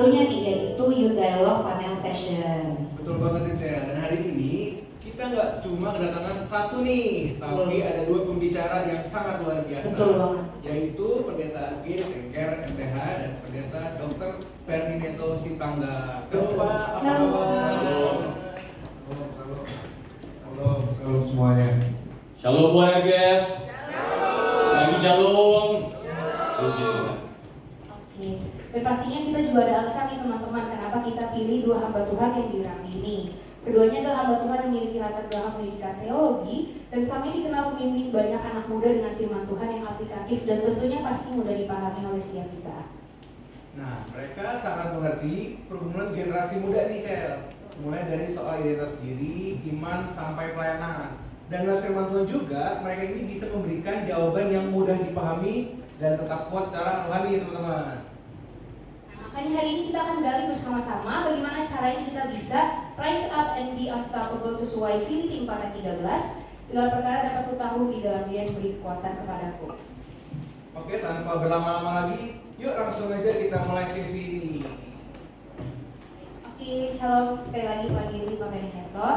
satunya nih, yaitu Youth Dialogue Panel Session. Betul banget nih Cel, dan hari ini kita nggak cuma kedatangan satu nih, tapi ada dua pembicara yang sangat luar biasa. Betul banget. Yaitu Pendeta Agil Tengker MTH dan Pendeta Dr. Ferdineto Sitangga. Halo Pak, apa kabar? Shalom semuanya. Shalom buat guys. Lagi shalom. Oke. Dan pastinya kita juga ada alasan nih teman-teman, kenapa kita pilih dua hamba Tuhan yang dirami ini. Keduanya adalah hamba Tuhan yang memiliki latar belakang pendidikan teologi dan sama ini dikenal pemimpin banyak anak muda dengan firman Tuhan yang aplikatif dan tentunya pasti mudah dipahami oleh setiap kita. Nah, mereka sangat mengerti pergumulan generasi muda nih Cel. Mulai dari soal identitas diri, iman, sampai pelayanan. Dan dalam firman Tuhan juga, mereka ini bisa memberikan jawaban yang mudah dipahami dan tetap kuat secara rohani teman-teman. Makanya hari ini kita akan gali bersama-sama bagaimana caranya kita bisa rise up and be unstoppable sesuai Filipi 4 ayat 13. Segala perkara dapat kutahu di dalam Dia yang beri kekuatan kepadaku. Oke, tanpa berlama-lama lagi, yuk langsung aja kita mulai sesi ini. Oke, shalom sekali lagi Pak Giri, Pak Benedetto.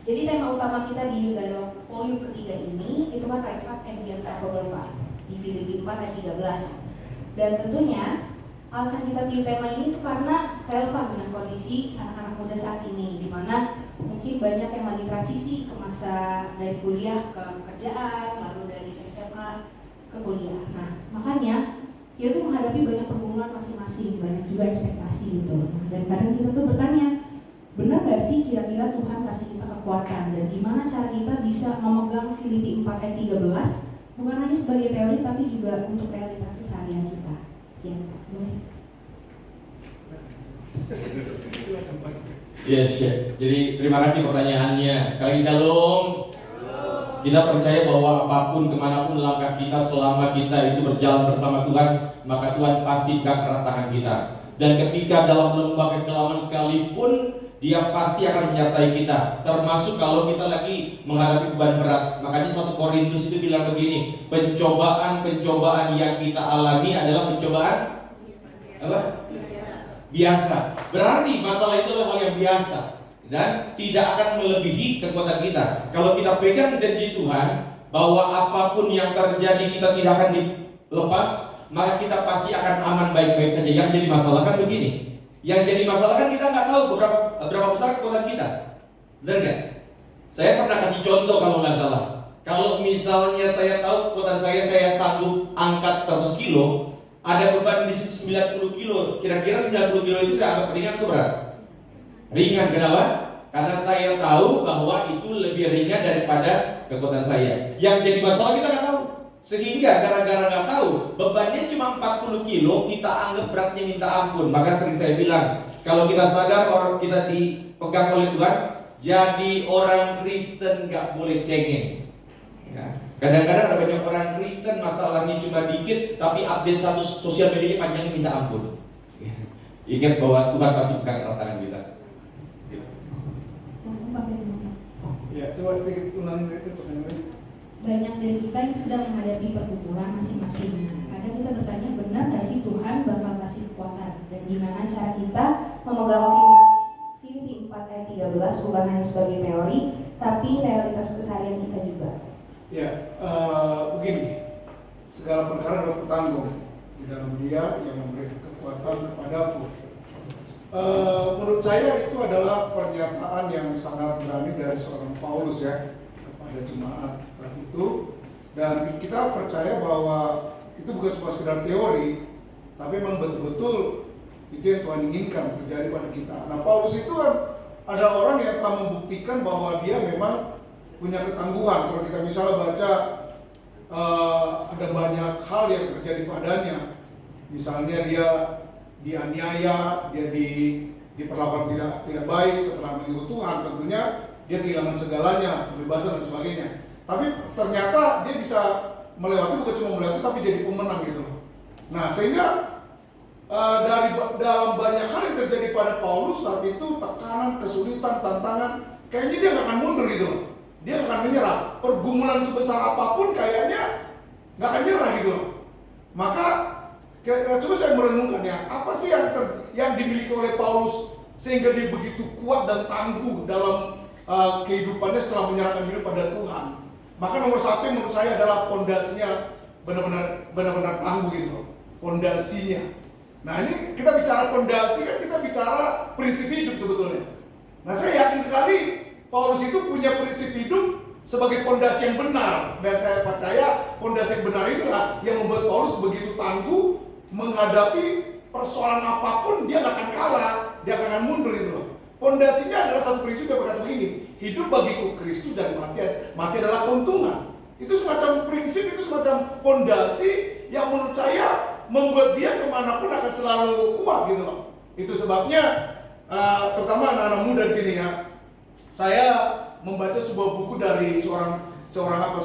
Jadi tema utama kita di Dialog volume ketiga ini itu kan rise up and be unstoppable Pak, di Filipi 4 ayat 13. Dan tentunya alasan kita pilih tema ini itu karena relevan dengan kondisi anak-anak muda saat ini, di mana mungkin banyak yang lagi transisi ke masa dari kuliah ke pekerjaan, lalu dari SMA ke kuliah. Nah, makanya kita tuh menghadapi banyak pergumulan masing-masing, banyak juga ekspektasi gitu. Nah, dan kadang kita tuh bertanya, benar gak sih kira-kira Tuhan kasih kita kekuatan, dan gimana cara kita bisa memegang Filipi 4 ayat 13 bukan hanya sebagai teori tapi juga untuk realitas keseharian kita. Sekian, boleh. Yes, ya. Jadi terima kasih pertanyaannya. Sekali lagi shalom. Kita percaya bahwa apapun kemanapun langkah kita, selama kita itu berjalan bersama Tuhan, maka Tuhan pasti pegang erat tangan kita. Dan ketika dalam lembah kekelaman sekalipun, Dia pasti akan menyertai kita. Termasuk kalau kita lagi menghadapi beban berat. Makanya 1 Korintus itu bilang begini, pencobaan-pencobaan yang kita alami adalah pencobaan apa? Biasa. Berarti masalah itu adalah hal yang biasa dan tidak akan melebihi kekuatan kita. Kalau kita pegang janji Tuhan bahwa apapun yang terjadi kita tidak akan dilepas, maka kita pasti akan aman baik-baik saja. Yang jadi masalah kan begini. Yang jadi masalah kan kita nggak tahu berapa besar kekuatan kita. Benar nggak? Saya pernah kasih contoh kalau nggak salah. Kalau misalnya saya tahu kekuatan saya sanggup angkat 100 kilo, ada beban di situ 90 kilo. Kira-kira 90 kilo itu saya anggap ringan atau berat? Ringan, kenapa? Karena saya tahu bahwa itu lebih ringan daripada kekuatan saya. Yang jadi masalah kita nggak tahu. Sehingga gara-gara nggak tahu, bebannya cuma 40 kilo, kita anggap beratnya minta ampun. Maka sering saya bilang, kalau kita sadar orang kita dipegang oleh Tuhan, jadi orang Kristen nggak boleh cengeng. Ya. Kadang-kadang ada banyak orang Kristen masalahnya cuma dikit, tapi update status sosial medianya panjangnya minta ampun. Ya. Ingat bahwa Tuhan pasti pegang erat tangan kita. Ya, coba sedikit ulangi itu pertanyaannya. Banyak dari kita yang sedang menghadapi pergumulan masing-masing. Kadang kita bertanya, benar gak sih Tuhan bakal kasih kekuatan? Dan gimana cara kita memegang Filipi 4 ayat 13 bukan hanya sebagai teori, tapi realitas keseharian kita juga. Ya, begini, segala perkara dapat kutanggung di dalam Dia yang memberi kekuatan kepadaku. Menurut saya itu adalah pernyataan yang sangat berani dari seorang Paulus ya kepada jemaat saat itu, dan kita percaya bahwa itu bukan cuma sekedar teori, tapi memang betul-betul itu yang Tuhan inginkan terjadi pada kita. Nah, Paulus itu kan ada orang yang telah membuktikan bahwa dia memang punya ketangguhan. Kalau kita misalnya baca ada banyak hal yang terjadi padanya, misalnya dia dianiaya, dia diperlakukan tidak baik setelah mengikut Tuhan, tentunya dia kehilangan segalanya, kebebasan dan sebagainya. Tapi ternyata dia bisa melewati, bukan cuma melewati tapi jadi pemenang gitu loh. Nah, sehingga dalam banyak hal yang terjadi pada Paulus saat itu, tekanan, kesulitan, tantangan, kayaknya dia nggak akan mundur gitu loh. Dia nggak akan menyerah. Pergumulan sebesar apapun kayaknya nggak akan nyerah gitu loh. Maka Coba saya merenungkan ya, apa sih yang dimiliki oleh Paulus sehingga dia begitu kuat dan tangguh dalam kehidupannya setelah menyerahkan hidup pada Tuhan. Maka nomor satu yang menurut saya adalah pondasinya benar-benar tangguh gitu loh, pondasinya. Nah ini kita bicara pondasi kan kita bicara prinsip hidup sebetulnya. Nah saya yakin sekali Paulus itu punya prinsip hidup sebagai pondasi yang benar, dan saya percaya pondasi yang benar inilah yang membuat Paulus begitu tangguh menghadapi persoalan apapun. Dia nggak akan kalah, dia akan mundur gitu loh. Pondasinya adalah satu prinsip yang berkata begini, hidup bagiku Kristus dan mati adalah keuntungan. Itu semacam prinsip, itu semacam pondasi yang menurut saya membuat dia kemanapun akan selalu kuat gitu loh. Itu sebabnya terutama anak-anak muda di sini ya, saya membaca sebuah buku dari seorang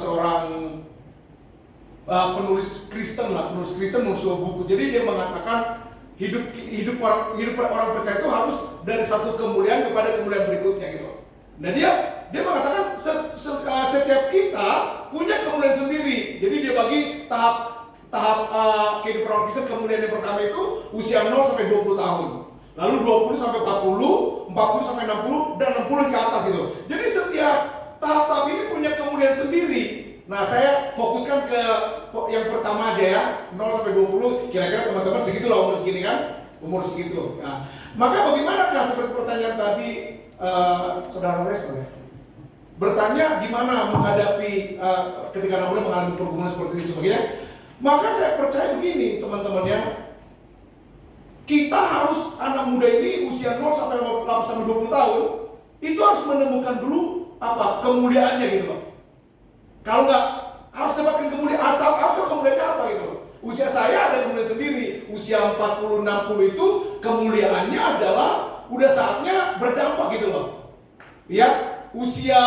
penulis Kristen menulis sebuah buku. Jadi dia mengatakan hidup orang percaya itu harus dari satu kemuliaan kepada kemuliaan berikutnya gitu. Nah dia mengatakan setiap kita punya kemuliaan sendiri. Jadi dia bagi tahap kehidupan orang Kristen. Kemuliaan yang pertama itu usia 0 sampai 20 tahun. Lalu 20 sampai 40, 40 sampai 60, dan 60 ke atas itu. Jadi setiap tahap-tahap ini punya kemuliaan sendiri. Nah saya fokuskan ke yang pertama aja ya, 0 sampai 20, kira-kira teman-teman segitu lah umur segini kan, umur segitu. Nah, maka bagaimanakah seperti pertanyaan tadi saudara Resa ya? Bertanya gimana menghadapi ketika anak muda mengalami pergumulan seperti ini sebagainya. Maka saya percaya begini teman-teman ya, kita harus anak muda ini usia 0 sampai 20 tahun itu harus menemukan dulu kemuliaannya gitu loh. Kalau nggak harus dapatkan kemuliaan, harus kemuliaannya apa gitu loh. Usia saya ada kemuliaan sendiri. Usia 40-60 itu kemuliaannya adalah udah saatnya berdampak gitu loh. Ya, usia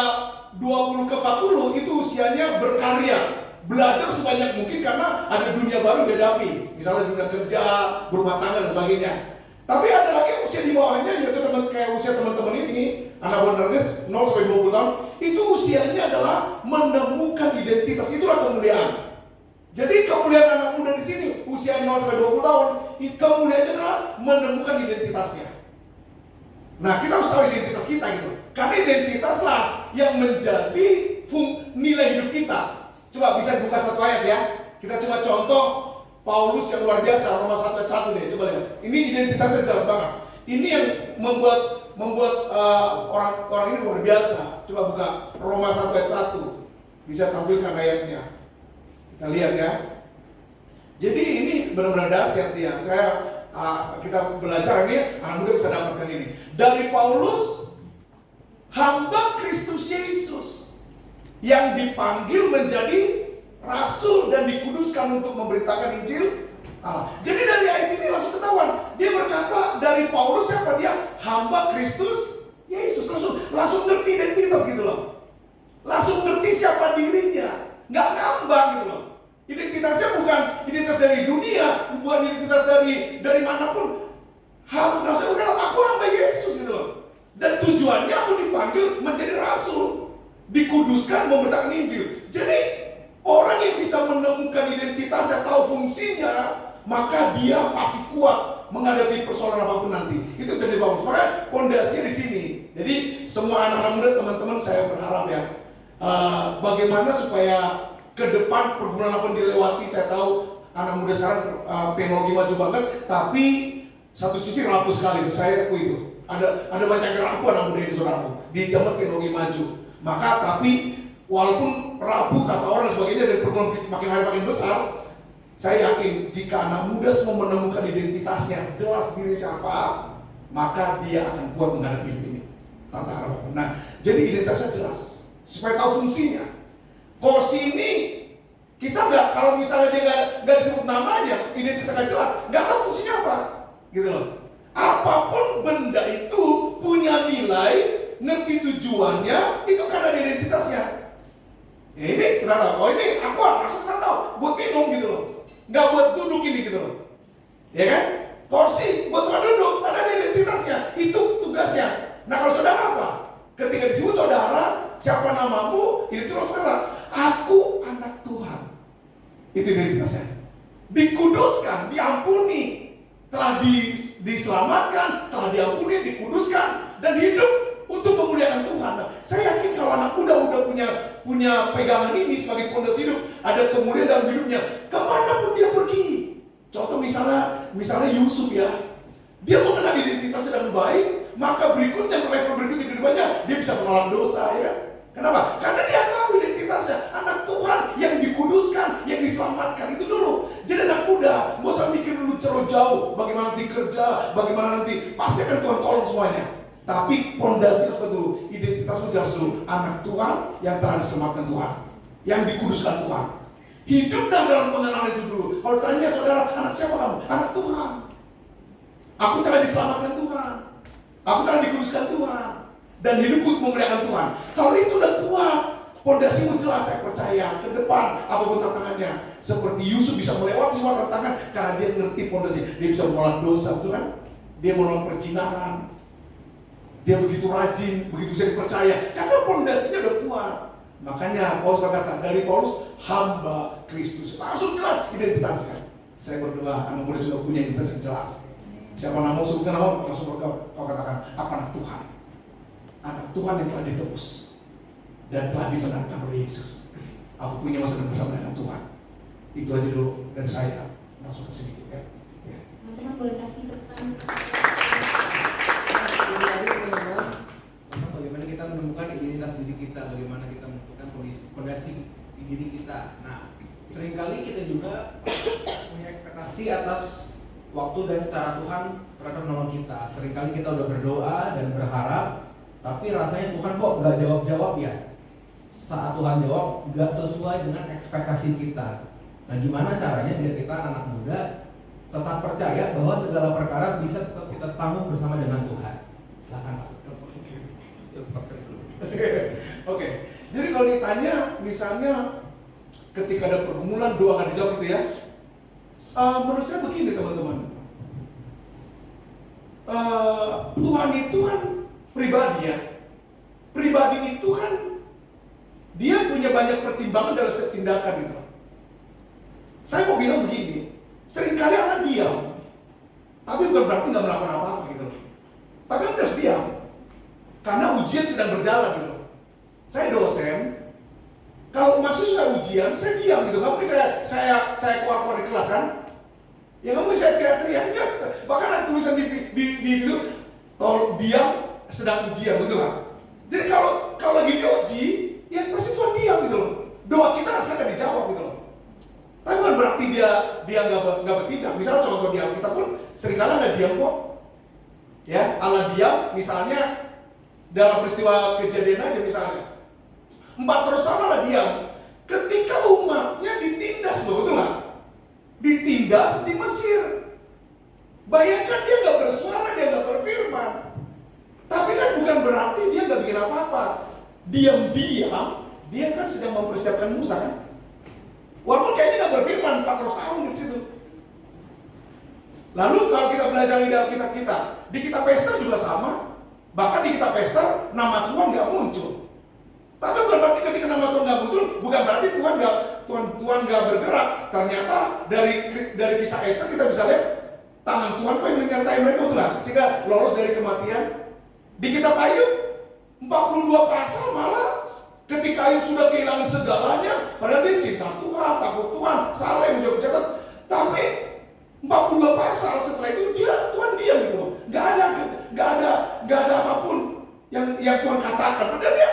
20 ke 40 itu usianya berkarya, belajar sebanyak mungkin karena ada dunia baru dihadapi, misalnya dunia kerja, berumah tangga dan sebagainya. Tapi ada lagi usia di bawahnya, yaitu kayak usia teman-teman ini, anak buah Nerges 0 sampai 20 tahun, itu usianya adalah menemukan identitas, itulah kemuliaan. Jadi kemuliaan anak muda di sini usia 0 sampai 20 tahun, kemuliaannya adalah menemukan identitasnya. Nah, kita harus tahu identitas kita gitu. Karena identitaslah yang menjadi nilai hidup kita. Coba bisa buka satu ayat ya. Kita coba contoh Paulus yang luar biasa, Roma 1 ayat 1 deh. Coba lihat. Ini identitasnya jelas banget. Ini yang membuat orang ini luar biasa. Coba buka Roma 1 ayat 1. Bisa tampilkan ayatnya. Kita lihat ya. Jadi ini benar-benar dahsyat ya. Kita belajar ini, anak muda bisa dapatkan ini. Dari Paulus, hamba Kristus Yesus yang dipanggil menjadi rasul dan dikuduskan untuk memberitakan Injil. Jadi dari ayat ini langsung ketahuan. Dia berkata dari Paulus siapa dia? Hamba Kristus Yesus. Langsung ngerti identitas gitu loh. Langsung ngerti siapa dirinya. Nggak ngambang gitu loh. Identitasnya bukan identitas dari dunia, bukan identitas dari manapun. Langsung udah aku hamba Yesus gitu loh. Dan tujuannya aku dipanggil menjadi rasul, dikuduskan memberitakan Injil. Jadi orang yang bisa menemukan identitasnya, tahu fungsinya, maka dia pasti kuat menghadapi persoalan apapun nanti. Itu jadi bagus. Maka pondasinya di sini. Jadi semua anak-anak muda teman-teman saya berharap ya, bagaimana supaya ke depan pergumulan apa dilewati. Saya tahu anak muda sekarang teknologi maju banget, tapi satu sisi rapuh sekali. Saya akui itu. Ada banyak yang rapuh anak muda ini saudaraku di zaman teknologi maju. Maka tapi walaupun rapuh kata orang dan sebagainya dan pergumulan makin hari makin besar, saya yakin jika anak muda semua menemukan identitasnya, jelas diri siapa, maka dia akan kuat menghadapi ini tanpa harapan. Nah, jadi identitasnya jelas supaya tahu fungsinya. Kursi ini kita nggak, kalau misalnya dia nggak disebut namanya, identitasnya nggak jelas, nggak tahu fungsinya apa, gitu loh. Apapun benda itu punya nilai, ngerti tujuannya, itu karena identitasnya. Ini kita tahu, oh ini aqua, langsung kita tahu, buat minum gitu loh, nggak buat duduk ini gitu loh, ya kan? Kursi buat tempat duduk, ada identitasnya, itu tugasnya. Nah kalau saudara apa? Ketika disebut saudara, siapa namamu? Ini terus saudara. Aku anak Tuhan. Itu identitasnya. dikuduskan, diampuni, telah diselamatkan, telah diampuni, dikuduskan, dan hidup untuk memuliakan Tuhan. Nah, saya yakin kalau anak muda udah punya pegangan ini sebagai pondasi hidup, ada kemuliaan dalam hidupnya, kemanapun dia pergi. Contoh misalnya Yusuf ya, dia mengenal identitasnya dengan baik, maka berikutnya level berikutnya di kehidupannya dia bisa menolak dosa ya. Kenapa? Karena dia tahu identitasnya, anak Tuhan yang dikuduskan, yang diselamatkan itu dulu. Jadi anak muda, gak usah mikir dulu terlalu jauh, bagaimana nanti kerja, bagaimana nanti, pasti akan Tuhan tolong semuanya. Tapi pondasi apa dulu? Identitasmu jelas dulu, anak Tuhan yang telah diselamatkan Tuhan, yang dikuduskan Tuhan. Hidup dalam pengenalan itu dulu. Kalau tanya saudara, anak siapa kamu? Anak Tuhan. Aku telah diselamatkan Tuhan, aku telah dikuduskan Tuhan, dan hidupku untuk memuliakan Tuhan. Kalau itu udah kuat, pondasimu jelas, saya percaya ke depan apapun tantangannya, seperti Yusuf bisa melewati semua tantangan karena dia ngerti pondasi. Dia bisa menolak dosa, betul kan? Dia menolak perzinahan. Dia begitu rajin, begitu bisa dipercaya karena pondasinya udah kuat. Makanya Paulus berkata, dari Paulus hamba Kristus, langsung jelas identitasnya. Saya berdoa anak muda sudah punya identitas yang jelas. Siapa namamu, sebutkan namamu, langsung berdoa. Kau katakan, aku anak Tuhan. Anak Tuhan yang telah ditebus dan telah dimenangkan oleh Yesus. Aku punya masa depan bersama dengan Tuhan. Itu aja dulu dari saya. Langsung ke sini ya. Teman-teman boleh kasih tekan. Bagaimana kita menemukan identitas diri kita, bagaimana kita menentukan fondasi di diri kita. Nah, seringkali kita juga punya ekspektasi atas waktu dan cara Tuhan terhadap menolong kita. Seringkali kita udah berdoa dan berharap, tapi rasanya Tuhan kok nggak jawab-jawab ya. Saat Tuhan jawab nggak sesuai dengan ekspektasi kita. Nah, gimana caranya biar kita anak muda tetap percaya bahwa segala perkara bisa tetap kita tanggung bersama dengan Tuhan. Silakan Pak. Oke, jadi kalau ditanya misalnya ketika ada pergumulan doa nggak dijawab gitu ya, menurut saya begini teman-teman, Tuhan itu kan pribadi ya, pribadi itu kan dia punya banyak pertimbangan dalam setiap tindakan gitu. Saya mau bilang begini, seringkali anak diam, tapi bukan berarti nggak melakukan apa-apa gitu. Tapi harus diam. Karena ujian sedang berjalan gitu. Saya dosen, kalau mahasiswa ujian, saya diam gitu. Nggak mungkin saya keluar di kelas kan? Ya nggak mungkin saya teriak-teriak. Bahkan ada tulisan di itu, tolong diam sedang ujian, betul nggak? Jadi kalau lagi diuji, ya pasti Tuhan diam gitu loh. Doa kita rasanya nggak dijawab gitu loh. Tapi bukan berarti dia nggak bertindak. Misalnya contoh diam, kita pun seringkali nggak diam kok. Ya, Allah diam, misalnya dalam peristiwa kejadian aja misalnya 400 tahun Allah diam ketika umatnya ditindas, betul nggak? Ditindas di Mesir. Bayangkan dia nggak bersuara, dia nggak berfirman. Tapi kan bukan berarti dia nggak bikin apa-apa. Diam-diam dia kan sedang mempersiapkan Musa kan. Walaupun kayaknya nggak berfirman 400 tahun di situ. Lalu kalau kita belajar di dalam kitab kita, di kitab Ester juga sama. Bahkan di kitab Ester nama Tuhan nggak muncul. Tapi bukan berarti ketika nama Tuhan nggak muncul, bukan berarti Tuhan nggak bergerak. Ternyata dari kisah Ester kita bisa lihat tangan Tuhan kok yang menyertai mereka betul lah, sehingga lolos dari kematian. Di kitab Ayub 42 pasal malah ketika Ayub sudah kehilangan segalanya, padahal dia cinta Tuhan, takut Tuhan, saleh, menjaga kesehatan, tapi 42 pasal setelah itu Tuhan diam gitu loh. Nggak ada apapun yang Tuhan katakan. Padahal dia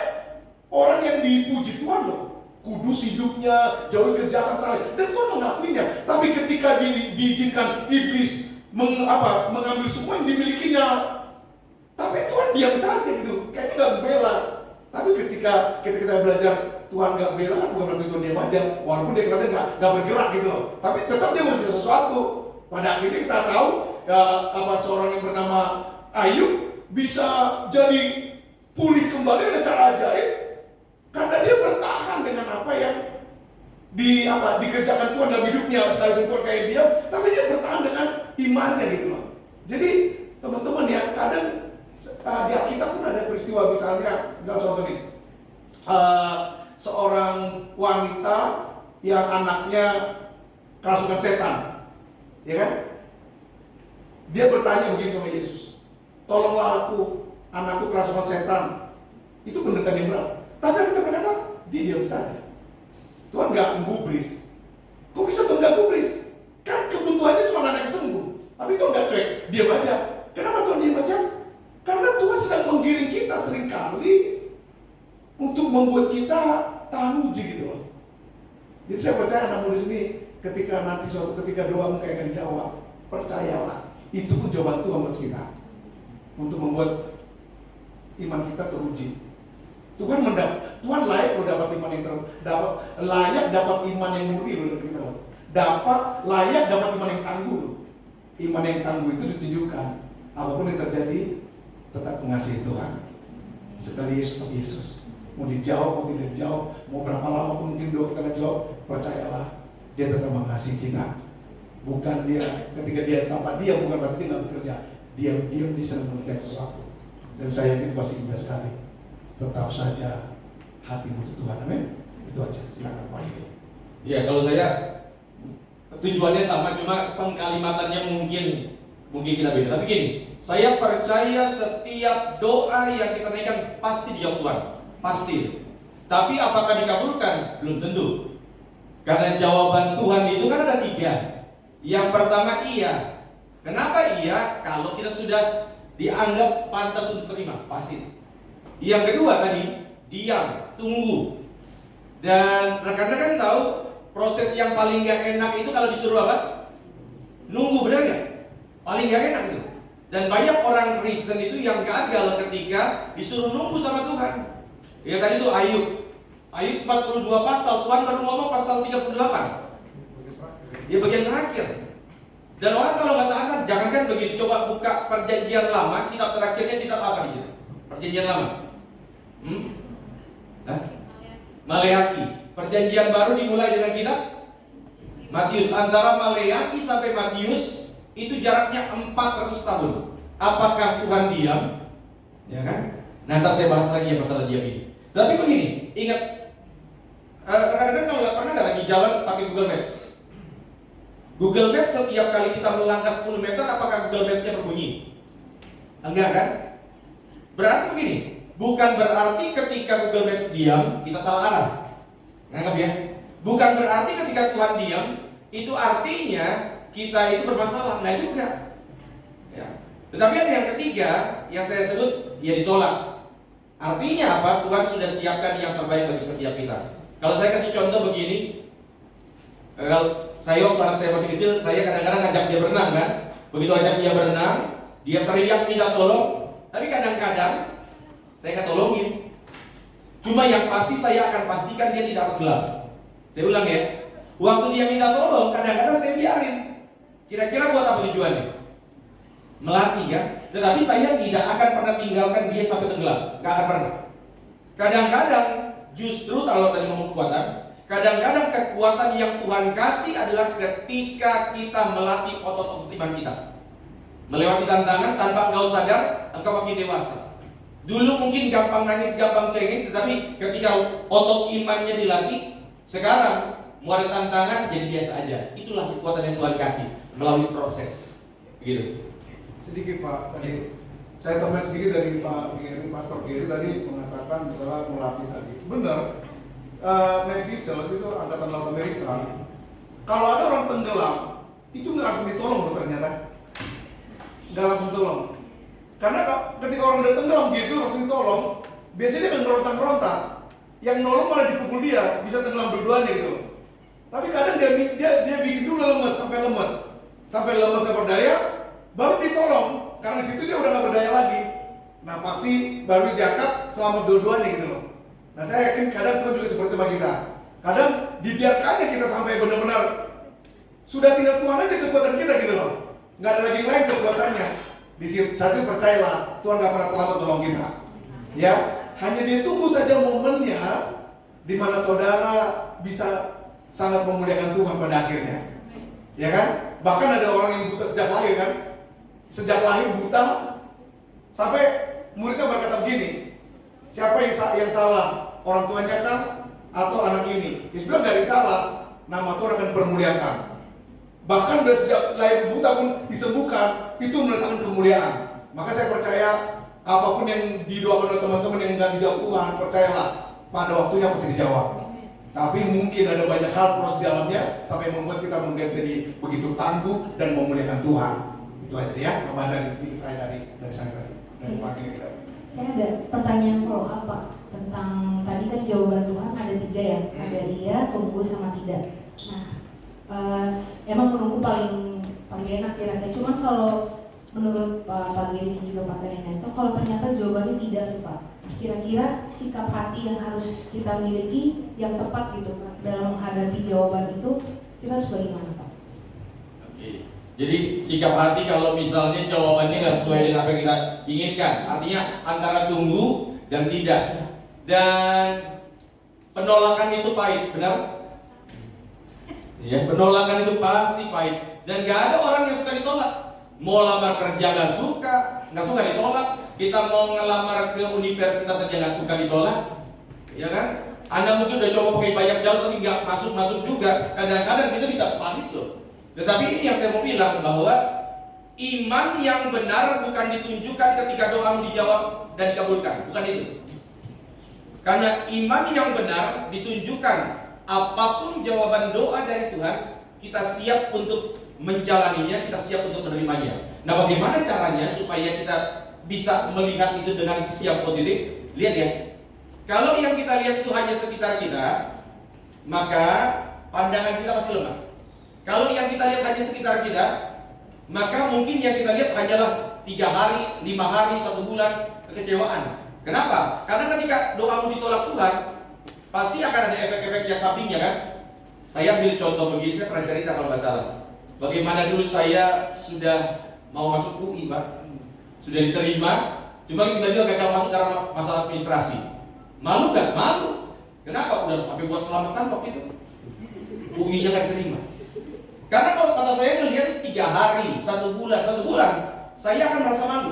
orang yang dipuji Tuhan loh, kudus hidupnya, jauh kejahatan saleh, dan Tuhan mengakuinya. Tapi ketika diizinkan iblis mengambil semua yang dimilikinya, tapi Tuhan diam saja gitu, kayaknya nggak membela. Tapi ketika kita belajar Tuhan nggak bela, kan bukan berarti Tuhan diam aja, walaupun dia kelihatannya nggak bergerak gitu loh. Tapi tetap dia mencari sesuatu. Pada akhirnya kita tahu seorang yang bernama Ayub bisa jadi pulih kembali dengan cara ajaib karena dia bertahan dengan apa yang dikerjakan Tuhan dalam hidupnya. Sekalipun Tuhan kayak diam, tapi dia bertahan dengan imannya gitu loh. Jadi teman-teman ya, kadang di Alkitab pun ada peristiwa misalnya contoh nih, seorang wanita yang anaknya kerasukan setan, ya kan? Dia bertanya begini sama Yesus, tolonglah aku, anakku kerasukan setan. Itu pendekatan yang berat. Tapi kita berkata, dia diam saja. Tuhan nggak gubris. Kok bisa Tuhan nggak gubris? Kan kebutuhannya cuma anaknya sembuh. Tapi Tuhan nggak cuek, diam aja. Kenapa Tuhan diam aja? Karena Tuhan sedang menggiring kita seringkali untuk membuat kita tahan uji gitu loh. Jadi saya percaya anak muda sini, ketika nanti suatu ketika doamu kayak akan dijawab, percayalah, itu pun jawaban Tuhan buat kita untuk membuat iman kita teruji. Tuhan layak lo dapat iman yang layak dapat iman yang murni lo dari kita. Layak dapat iman yang tangguh lo. Iman yang tangguh itu ditunjukkan apapun yang terjadi tetap mengasihi Tuhan. Sekali Yesus, Yesus. Mau dijawab, mau tidak dijawab, mau berapa lama pun mungkin doa kita jawab, percayalah dia tetap mengasihi kita. Bukan dia ketika dia tanpa dia bukan berarti dia nggak bekerja. Dia sedang mengerjakan sesuatu. Dan saya yakin pasti indah sekali. Tetap saja hatimu untuk Tuhan, amin. Itu aja. Silakan Pak. Ya, kalau saya tujuannya sama, cuma pengkalimatannya mungkin kita beda. Tapi gini, saya percaya setiap doa yang kita naikkan pasti dijawab Tuhan. Pasti. Tapi apakah dikabulkan? Belum tentu. Karena jawaban Tuhan itu kan ada 3. Yang pertama iya. Kenapa iya? Kalau kita sudah dianggap pantas untuk terima, pasti. Yang kedua tadi, diam, tunggu. Dan rekan-rekan tahu proses yang paling gak enak itu kalau disuruh apa? Nunggu, benar gak? Paling gak enak itu. Dan banyak orang Kristen itu yang gagal ketika disuruh nunggu sama Tuhan. Ya tadi itu Ayub 42 pasal, Tuhan baru ngomong pasal 38. Ya bagian terakhir. Dan orang kalau nggak taatan, jangankan begitu, coba buka perjanjian lama, kitab terakhirnya kitab apa di situ? Perjanjian lama. Maleaki. Perjanjian baru dimulai dengan kitab Matius. Antara Maleaki sampai Matius itu jaraknya 400 tahun. Apakah Tuhan diam? Ya kan? Nanti saya bahas lagi ya masalah diam ini. Tapi begini, ingat, rekan-rekan kalau pernah nggak lagi jalan pakai Google Maps? Google Maps setiap kali kita melangkah 10 meter, apakah Google Maps-nya berbunyi? Enggak kan? Berarti begini, bukan berarti ketika Google Maps diam, kita salah arah. Nangkap ya? Bukan berarti ketika Tuhan diam, itu artinya kita itu bermasalah. Enggak juga. Ya. Tetapi ada yang ketiga, yang saya sebut, ya ditolak. Artinya apa? Tuhan sudah siapkan yang terbaik bagi setiap kita. Kalau saya kasih contoh begini, kalau waktu anak saya masih kecil, saya kadang-kadang ngajak dia berenang kan. Begitu ajak dia berenang, dia teriak minta tolong. Tapi kadang-kadang saya nggak tolongin. Cuma yang pasti saya akan pastikan dia tidak tenggelam. Saya ulang ya. Waktu dia minta tolong, kadang-kadang saya biarin. Kira-kira buat apa tujuannya? Melatih kan. Tetapi saya tidak akan pernah tinggalkan dia sampai tenggelam. Nggak akan pernah. Kadang-kadang justru kalau tadi ngomong kekuatan, kadang-kadang kekuatan yang Tuhan kasih adalah ketika kita melatih otot-otot iman kita. Melewati tantangan tanpa engkau sadar, engkau makin dewasa. Dulu mungkin gampang nangis, gampang cengeng, tetapi ketika otot imannya dilatih, sekarang mau ada tantangan jadi biasa aja. Itulah kekuatan yang Tuhan kasih melalui proses. Begitu. Sedikit Pak, tadi saya tambahin sedikit dari Pak Giri, Pastor Giri tadi mengatakan misalnya melatih tadi. Benar. Navy SEALs itu Angkatan Laut Amerika. Kalau ada orang tenggelam, itu nggak langsung ditolong loh ternyata. Nggak langsung tolong. Karena ketika orang udah tenggelam gitu langsung ditolong, biasanya dia akan ngerontak-rontak. Yang nolong malah dipukul dia, bisa tenggelam dua-duanya gitu. Tapi kadang dia bikin dulu lemes sampai lemes gak berdaya, baru ditolong. Karena di situ dia udah gak berdaya lagi. Nah pasti baru diangkat selamat dua-duanya gitu loh. Nah saya yakin kadang Tuhan juga seperti sama kita. Kadang dibiarkannya kita sampai benar-benar sudah tinggal Tuhan aja kekuatan kita gitu loh. Nggak ada lagi yang lain kekuatannya. Di saat itu percayalah Tuhan nggak pernah terlambat tolong kita. Ya, hanya dia tunggu saja momennya di mana saudara bisa sangat memuliakan Tuhan pada akhirnya. Ya kan? Bahkan ada orang yang buta sejak lahir kan? Sejak lahir buta sampai muridnya berkata begini, siapa yang salah? Orang tuanya kah? Atau anak ini? Dia bilang gak ada yang salah. Nama Tuhan akan dipermuliakan. bahkan dari sejak lahir buta pun disembuhkan, itu mendatangkan kemuliaan. Maka saya percaya apapun yang didoakan oleh teman-teman yang nggak dijawab Tuhan, percayalah pada waktunya pasti dijawab. Tapi mungkin ada banyak hal proses di dalamnya sampai membuat kita menjadi begitu tangguh dan memuliakan Tuhan. Itu aja ya, tambahan dari sedikit saya dari saya dari pagi kita. Saya ada pertanyaan follow up Pak tentang tadi kan jawaban Tuhan ada 3 ya, ada iya, tunggu sama tidak. Nah, emang menunggu paling enak sih rasanya. Cuman kalau menurut Pak Giri dan juga Pak Tenento, kalau ternyata jawabannya tidak tuh Pak, kira-kira sikap hati yang harus kita miliki yang tepat gitu Pak dalam menghadapi jawaban itu, kita harus bagaimana Pak? Oke. Jadi sikap hati kalau misalnya jawabannya nggak sesuai dengan apa yang kita inginkan, artinya antara tunggu dan tidak. Dan penolakan itu pahit, benar? Ya, penolakan itu pasti pahit. Dan nggak ada orang yang suka ditolak. Mau lamar kerja nggak suka ditolak. Kita mau ngelamar ke universitas saja nggak suka ditolak, ya kan? Anda mungkin udah coba pakai banyak jalan tapi nggak masuk juga. Kadang-kadang kita bisa pahit loh. Tetapi ini yang saya mau bilang bahwa iman yang benar bukan ditunjukkan ketika doamu dijawab dan dikabulkan, bukan itu. Karena iman yang benar ditunjukkan apapun jawaban doa dari Tuhan, kita siap untuk menjalaninya, kita siap untuk menerimanya. Nah, bagaimana caranya supaya kita bisa melihat itu dengan sisi yang positif? Lihat ya, kalau yang kita lihat itu hanya sekitar kita, maka pandangan kita pasti lemah. Kalau yang kita lihat hanya sekitar kita, maka mungkin yang kita lihat hanyalah 3 hari, 5 hari, 1 bulan kekecewaan. Kenapa? Karena ketika doamu ditolak Tuhan, pasti akan ada efek-efek yang sampingnya kan? Saya ambil contoh begini, saya pernah cerita kalau nggak salah. Bagaimana dulu saya sudah mau masuk UI Pak, sudah diterima, cuma tiba-tiba gagal masuk karena masalah administrasi. Malu nggak? Malu. Kenapa? Udah sampai buat selamatan waktu itu, UI-nya nggak diterima. Karena kalau kata saya melihat 3 hari, 1 bulan, saya akan merasa malu,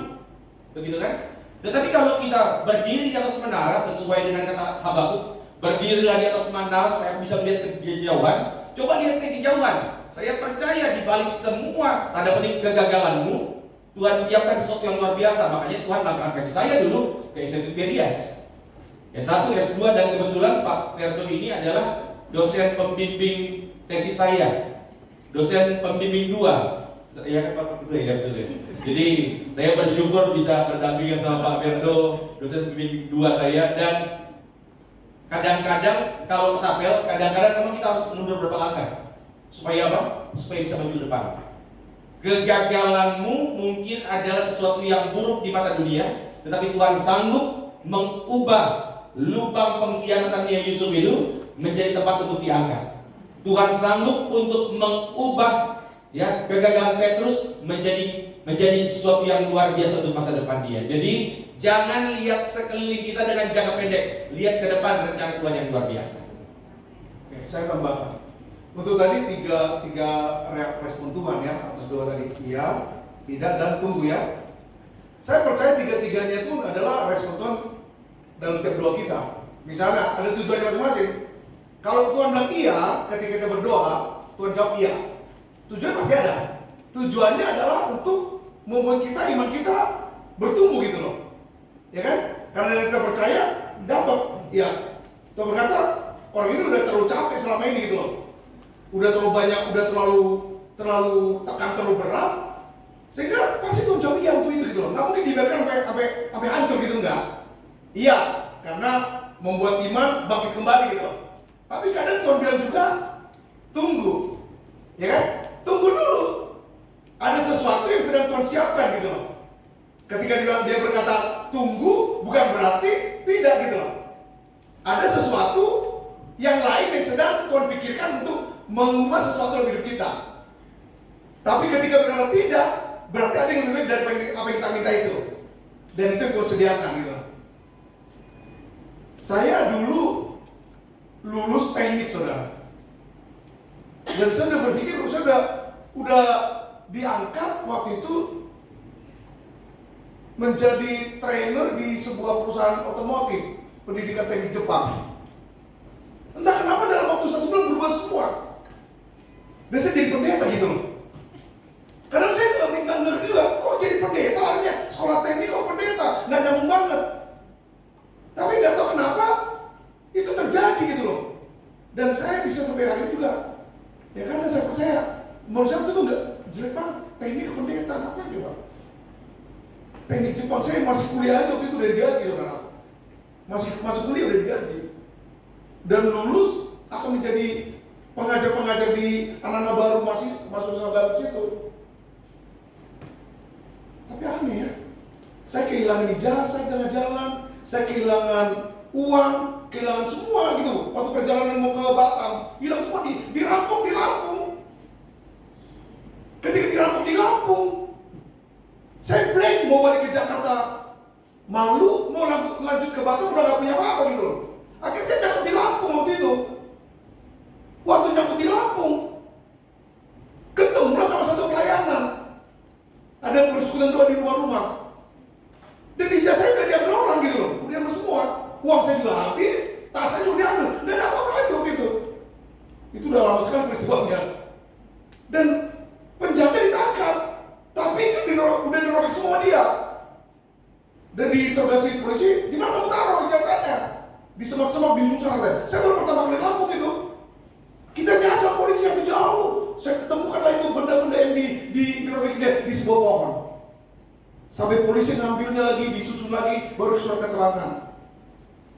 begitu kan? Tetapi kalau kita berdiri di atas menara sesuai dengan kata Habakuk, berdirilah di atas menara supaya bisa melihat kejauhan. Coba lihat ke kejauhan. Saya percaya di balik semua tanda petik kegagalanmu, Tuhan siapkan sesuatu yang luar biasa. Makanya Tuhan mengangkat kaki saya dulu ke Institut Berias S1, S2, dan kebetulan Pak Ferdo ini adalah dosen pembimbing tesis saya, dosen pembimbing 2. Ya Pak Ferdo ya, betul ya. Jadi saya bersyukur bisa berdampingan sama Pak Ferdo, dosen pembimbing 2 saya. Dan kadang-kadang kalau ketapel, kadang-kadang memang kita harus mundur beberapa langkah. Supaya apa? Supaya bisa maju depan. Kegagalanmu mungkin adalah sesuatu yang buruk di mata dunia, tetapi Tuhan sanggup mengubah lubang pengkhianatannya Yusuf itu menjadi tempat untuk diangkat. Tuhan sanggup untuk mengubah ya kegagalan Petrus menjadi sesuatu yang luar biasa untuk masa depan dia. Jadi jangan lihat sekeliling kita dengan jangka pendek, lihat ke depan rencana Tuhan yang luar biasa. Oke, saya tambahkan. Untuk tadi tiga respon Tuhan ya atas doa tadi, iya, tidak, dan tunggu ya. Saya percaya 3-tiganya itu adalah respon Tuhan dalam setiap doa kita. Misalnya ada tujuannya masing-masing. Kalau Tuhan bilang iya ketika kita berdoa, Tuhan jawab iya. Tujuan masih ada. Tujuannya adalah untuk membuat kita, iman kita bertumbuh gitu loh, ya kan? Karena kita percaya dapat. Ya, Tuhan berkata orang ini udah terlalu capek selama ini gitu loh. Udah terlalu banyak, udah terlalu tekan, terlalu berat, sehingga pasti Tuhan jawab iya untuk itu gitu loh. Nggak mungkin dibiarkan sampai hancur gitu, enggak. Iya, karena membuat iman bangkit kembali gitu loh. Tapi kadang Tuhan bilang juga tunggu, ya kan? Tunggu dulu. Ada sesuatu yang sedang Tuhan siapkan gitu loh. Ketika dia berkata tunggu, bukan berarti tidak gitu loh. Ada sesuatu yang lain yang sedang Tuhan pikirkan untuk mengubah sesuatu dalam hidup kita. Tapi ketika berkata tidak, berarti ada yang lebih baik dari apa yang kita minta itu. Dan itu yang Tuhan sediakan gitu. Saya dulu lulus teknik saudara. Dan saya udah berpikir, saya udah diangkat waktu itu menjadi trainer di sebuah perusahaan otomotif, pendidikan teknik Jepang. Entah kenapa dalam waktu 1 bulan berubah semua. Dan saya jadi pendeta, gitu loh. Karena saya nggak ngerti juga, kok jadi pendeta akhirnya sekolah teknik kok pendeta, nggak nyambung banget. Tapi nggak tahu kenapa itu terjadi gitu loh. Dan saya bisa sampai hari ini juga, ya karena saya percaya, menurut saya itu tuh nggak jelek banget. Teknik pendeta apa coba? Teknik Jepang saya masih kuliah aja waktu itu udah digaji saudara. Masih kuliah udah digaji. Dan lulus akan menjadi pengajar-pengajar di anak-anak baru masuk baru situ. Tapi aneh ya, saya kehilangan ijazah di tengah jalan, saya kehilangan uang, kehilangan semua gitu. Waktu perjalanan mau ke Batam, hilang semua dirampok di Lampung. Ketika dirampok di Lampung, saya blank mau balik ke Jakarta, malu mau lanjut ke Batam udah gak punya apa-apa gitu loh. Akhirnya saya nyangkut di Lampung waktu itu. Waktu nyangkut di Lampung, ketemulah sama satu pelayanan. Ada yang bersekutan doa di rumah-rumah. Dan ijazah saya udah diambil orang gitu loh, udah diambil semua. Uang saya juga habis, tas saya juga diambil. Gak ada apa-apa lagi waktu itu. Itu udah lama sekali peristiwanya. Dan penjahatnya ditangkap, tapi itu udah dirobek semua dia. Dan diinterogasi polisi, di mana kamu taruh ijazahnya? Di semak-semak di ujung sana. Saya baru pertama kali Lampung itu. Kita nyasar sama polisi yang jauh. Saya ketemukanlah itu benda-benda yang dirobeknya di sebuah pohon. Sampai polisi ngambilnya lagi, disusun lagi, baru surat keterangan.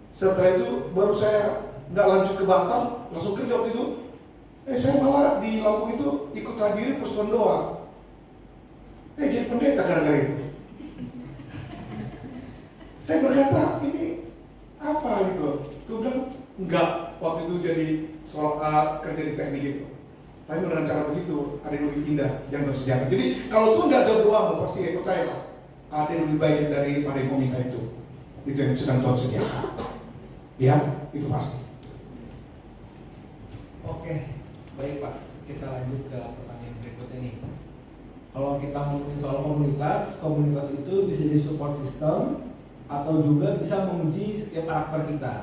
Setelah itu baru saya nggak lanjut ke Batam, langsung kerja waktu itu. Saya malah di Lampung itu ikut hadiri persekutuan doa. Jadi pendeta gara-gara itu. Saya berkata, ini apa gitu? Tuh bilang, enggak, waktu itu jadi kerja di teknik itu. Tapi dengan cara begitu, ada yang lebih indah yang bersediakan. Jadi kalau Tuhan nggak jauh doamu, pasti percayalah, ada yang lebih baik daripada yang meminta itu. Itu yang sedang Tuhan sediakan. Ya, itu pasti. Oke, baik Pak. Kita lanjut ke pertanyaan berikutnya nih. Kalau kita ngomongin soal komunitas itu bisa jadi support system atau juga bisa menguji setiap karakter kita.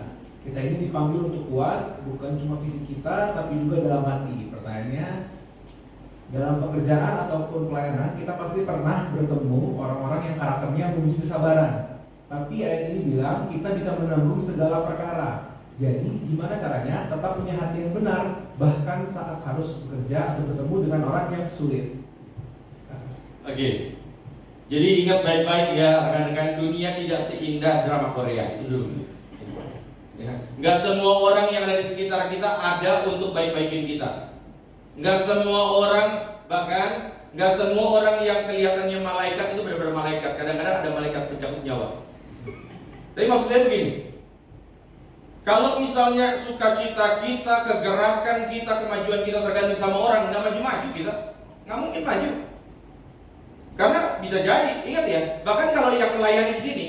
Kita ini dipanggil untuk kuat, bukan cuma fisik kita, tapi juga dalam hati. Pertanyaannya, dalam pekerjaan ataupun pelayanan, kita pasti pernah bertemu orang-orang yang karakternya menguji kesabaran. Tapi ayat ini bilang kita bisa menanggung segala perkara. Jadi gimana caranya tetap punya hati yang benar, bahkan saat harus bekerja atau bertemu dengan orang yang sulit. Oke. Jadi ingat baik-baik ya rekan-rekan, dunia tidak seindah drama Korea. Itu dulu. Ya. Nggak semua orang yang ada di sekitar kita ada untuk baik-baikin kita. Nggak semua orang, bahkan nggak semua orang yang kelihatannya malaikat itu benar-benar malaikat. Kadang-kadang ada malaikat pencabut nyawa. Tapi maksud saya begini, kalau misalnya sukacita kita, kegerakan kita, kemajuan kita tergantung sama orang, nggak maju-maju kita, nggak mungkin maju. Karena bisa jadi, ingat ya, bahkan kalau yang melayani di sini,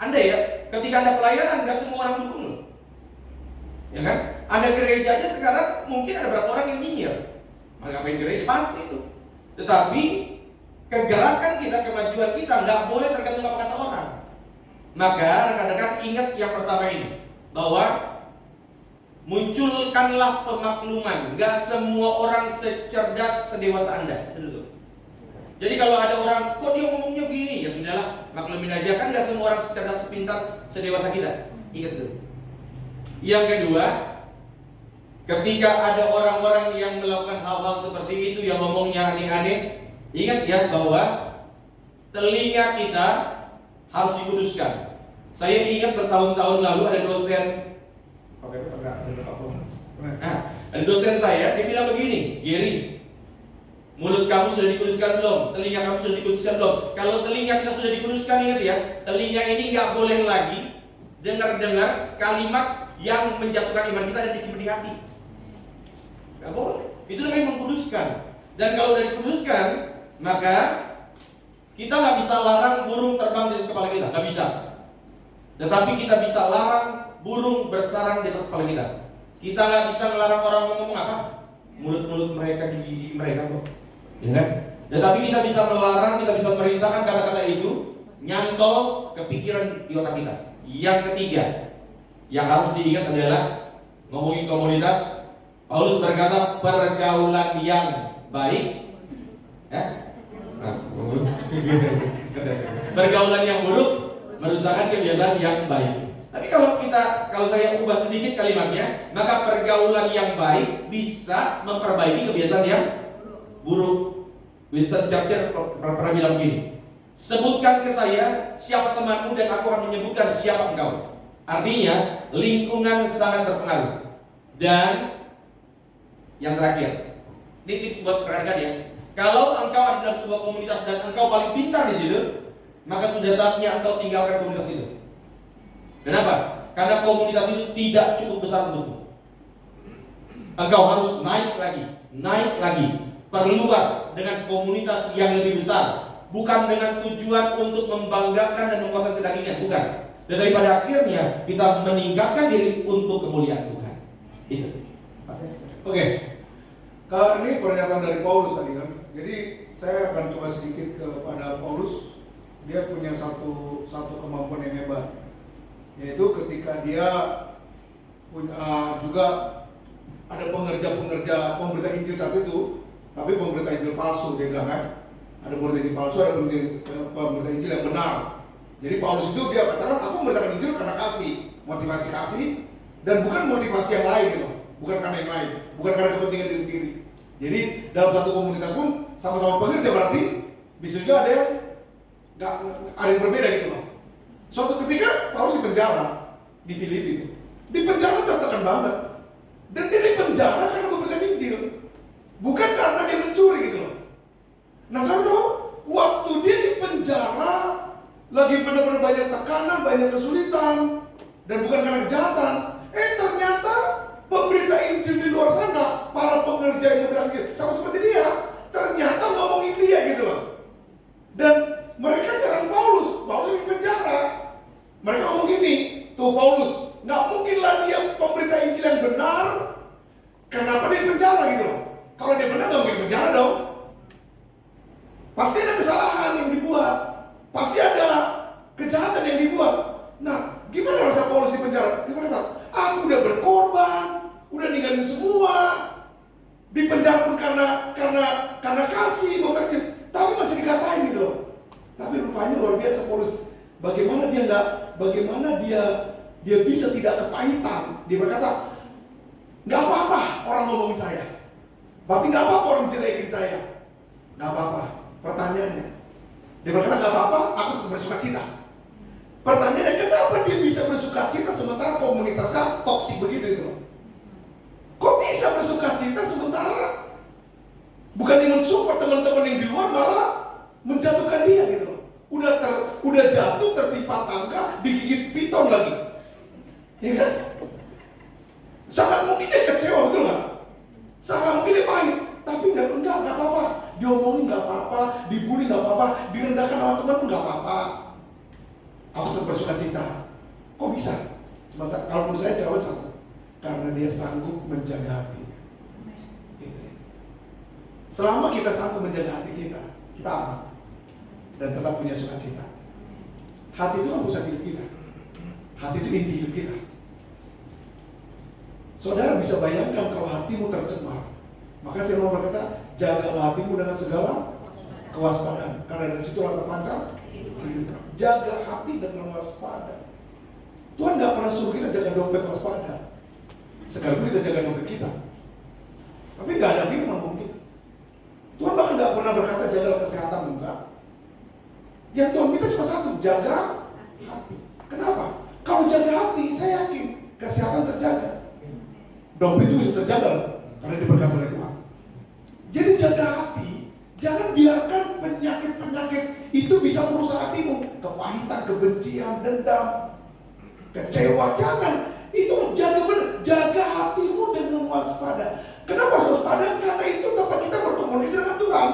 Anda ya, ketika Anda pelayanan, nggak semua orang dukung loh, ya kan? Ada gereja aja sekarang mungkin ada berapa orang yang nyinyir, ngapain gereja? Pasti itu. Tetapi kegerakan kita, kemajuan kita nggak boleh tergantung apa kata orang. Maka rekan-rekan ingat yang pertama ini, bahwa munculkanlah pemakluman. Nggak semua orang secerdas sedewasa Anda. Jadi kalau ada orang, kok dia ngomongnya gini, ya sudahlah, maklumin aja, kan nggak semua orang secerdas sepintar sedewasa kita. Ingat itu. Yang kedua, ketika ada orang-orang yang melakukan hal-hal seperti itu, yang ngomongnya aneh-aneh, ingat ya bahwa telinga kita harus dikuduskan. Saya ingat bertahun-tahun lalu ada dosen, ada dosen saya, dia bilang begini, Gary, mulut kamu sudah dikuduskan belum? Telinga kamu sudah dikuduskan belum? Kalau telinga kita sudah dikuduskan, ingat ya, telinga ini nggak boleh lagi dengar-dengar kalimat yang menjatuhkan iman kita dan disimpan di hati. Nggak boleh. Itu namanya mengkuduskan. Dan kalau sudah dikuduskan, maka kita nggak bisa larang burung terbang di atas kepala kita, nggak bisa. Tetapi kita bisa larang burung bersarang di atas kepala kita. Kita nggak bisa melarang orang ngomong apa, mulut-mulut mereka, gigi mereka kok, ya kan? Tetapi kita bisa melarang, kita bisa memerintahkan kata-kata itu nyantol ke pikiran di otak kita. Yang ketiga, yang harus diingat adalah ngomongin komunitas. Paulus berkata pergaulan yang baik, pergaulan yang buruk merusakkan kebiasaan yang baik. Tapi kalau saya ubah sedikit kalimatnya, maka pergaulan yang baik bisa memperbaiki kebiasaan yang buruk. Winston Churchill pernah bilang begini, sebutkan ke saya siapa temanmu dan aku akan menyebutkan siapa engkau. Artinya lingkungan sangat berpengaruh. Dan yang terakhir, ini tips buat perhatikan ya. Kalau engkau ada dalam sebuah komunitas dan engkau paling pintar di situ, maka sudah saatnya engkau tinggalkan komunitas itu. Kenapa? Karena komunitas itu tidak cukup besar untukmu. Engkau harus naik lagi, perluas dengan komunitas yang lebih besar, bukan dengan tujuan untuk membanggakan dan memuaskan kedagingan, bukan. Tetapi pada akhirnya kita meningkatkan diri untuk kemuliaan Tuhan. Itu. Oke. Kalau ini pernyataan dari Paulus tadi kan. Jadi saya akan coba sedikit kepada Paulus. Dia punya satu kemampuan yang hebat, yaitu ketika dia punya juga ada pengerja pemberita Injil saat itu, tapi pemberita Injil palsu dia bilang kan. Ada pemberita Injil palsu, ada pemberita Injil yang benar. Jadi Paulus itu dia katakan aku memberitakan Injil karena kasih, motivasi kasih, dan bukan motivasi yang lain gitu, bukan karena yang lain, bukan karena kepentingan diri sendiri. Jadi dalam satu komunitas pun sama-sama pengerja berarti bisa juga ada yang berbeda gitu loh. Suatu ketika Paulus di penjara di Filipi itu, di penjara tertekan banget, dan dia di penjara karena memberikan Injil, bukan karena dia mencuri gitu loh. Nah saya tahu waktu dia di penjara lagi benar-benar banyak tekanan, banyak kesulitan, dan bukan karena kejahatan. Ternyata pemberita Injil di luar sana, para pengerja yang memberikan Injil, sama seperti dia, ternyata ngomongin dia gitu loh. Dan mereka nyerang Paulus di penjara. Mereka ngomong gini, tuh Paulus, nggak mungkinlah dia pemberita Injil yang benar, kenapa dia di penjara gitu loh. Kalau dia benar nggak mungkin di penjara dong. Pasti ada kesalahan yang dibuat, pasti ada kejahatan yang dibuat. Nah, gimana rasa Paulus di penjara? Dia berkata, aku udah berkorban, udah ninggalin semua, di penjara pun karena kasih, tapi masih dikatain gitu loh. Tapi rupanya luar biasa Paulus. Bagaimana dia bisa tidak kepahitan. Dia berkata, nggak apa-apa orang ngomongin saya. Berarti nggak apa-apa orang jelekin saya. Nggak apa-apa. Pertanyaannya, dia berkata nggak apa-apa, aku tetap bersuka cita. Pertanyaannya, kenapa dia bisa bersuka cita sementara komunitasnya toksik begitu itu? Kok bisa bersuka cita sementara bukan yang mensupport teman-teman yang di luar, malah menjatuhkan dia gitu loh. Udah jatuh tertimpa tangga, digigit piton lagi. Ya kan? Sangat mungkin dia kecewa, betul nggak? Sangat mungkin dia pahit, tapi enggak apa-apa. Diomongin nggak apa-apa, dibully nggak apa-apa, direndahkan sama teman pun nggak apa-apa. Aku tetap bersuka cita. Kok bisa? Cuma kalau menurut saya jawaban satu, karena dia sanggup menjaga hati. Selama kita sanggup menjaga hati kita aman dan tetap punya sukacita. Hati itu kan pusat hidup kita. Hati itu inti hidup kita. Saudara bisa bayangkan kalau hatimu tercemar, maka firman berkata, jagalah hatimu dengan segala kewaspadaan, karena dari situlah terpancar hidup. Jaga hati dengan waspada. Tuhan nggak pernah suruh kita jaga dompet waspada. Sekalipun kita jaga dompet kita, tapi nggak ada firman mungkin. Tuhan bahkan nggak pernah berkata jagalah kesehatan, enggak. Yang Tuhan minta cuma satu, jaga hati. Kenapa? Kalau jaga hati, saya yakin kesehatan terjaga. Dompet juga bisa terjaga karena diberkati oleh Tuhan. Jadi jaga hati, jangan biarkan penyakit-penyakit itu bisa merusak hatimu. Kepahitan, kebencian, dendam, kecewa, jangan. Itu jaga benar, jaga hatimu dengan waspada. Kenapa waspada? Karena itu tempat kita berkomunikasi dengan Tuhan.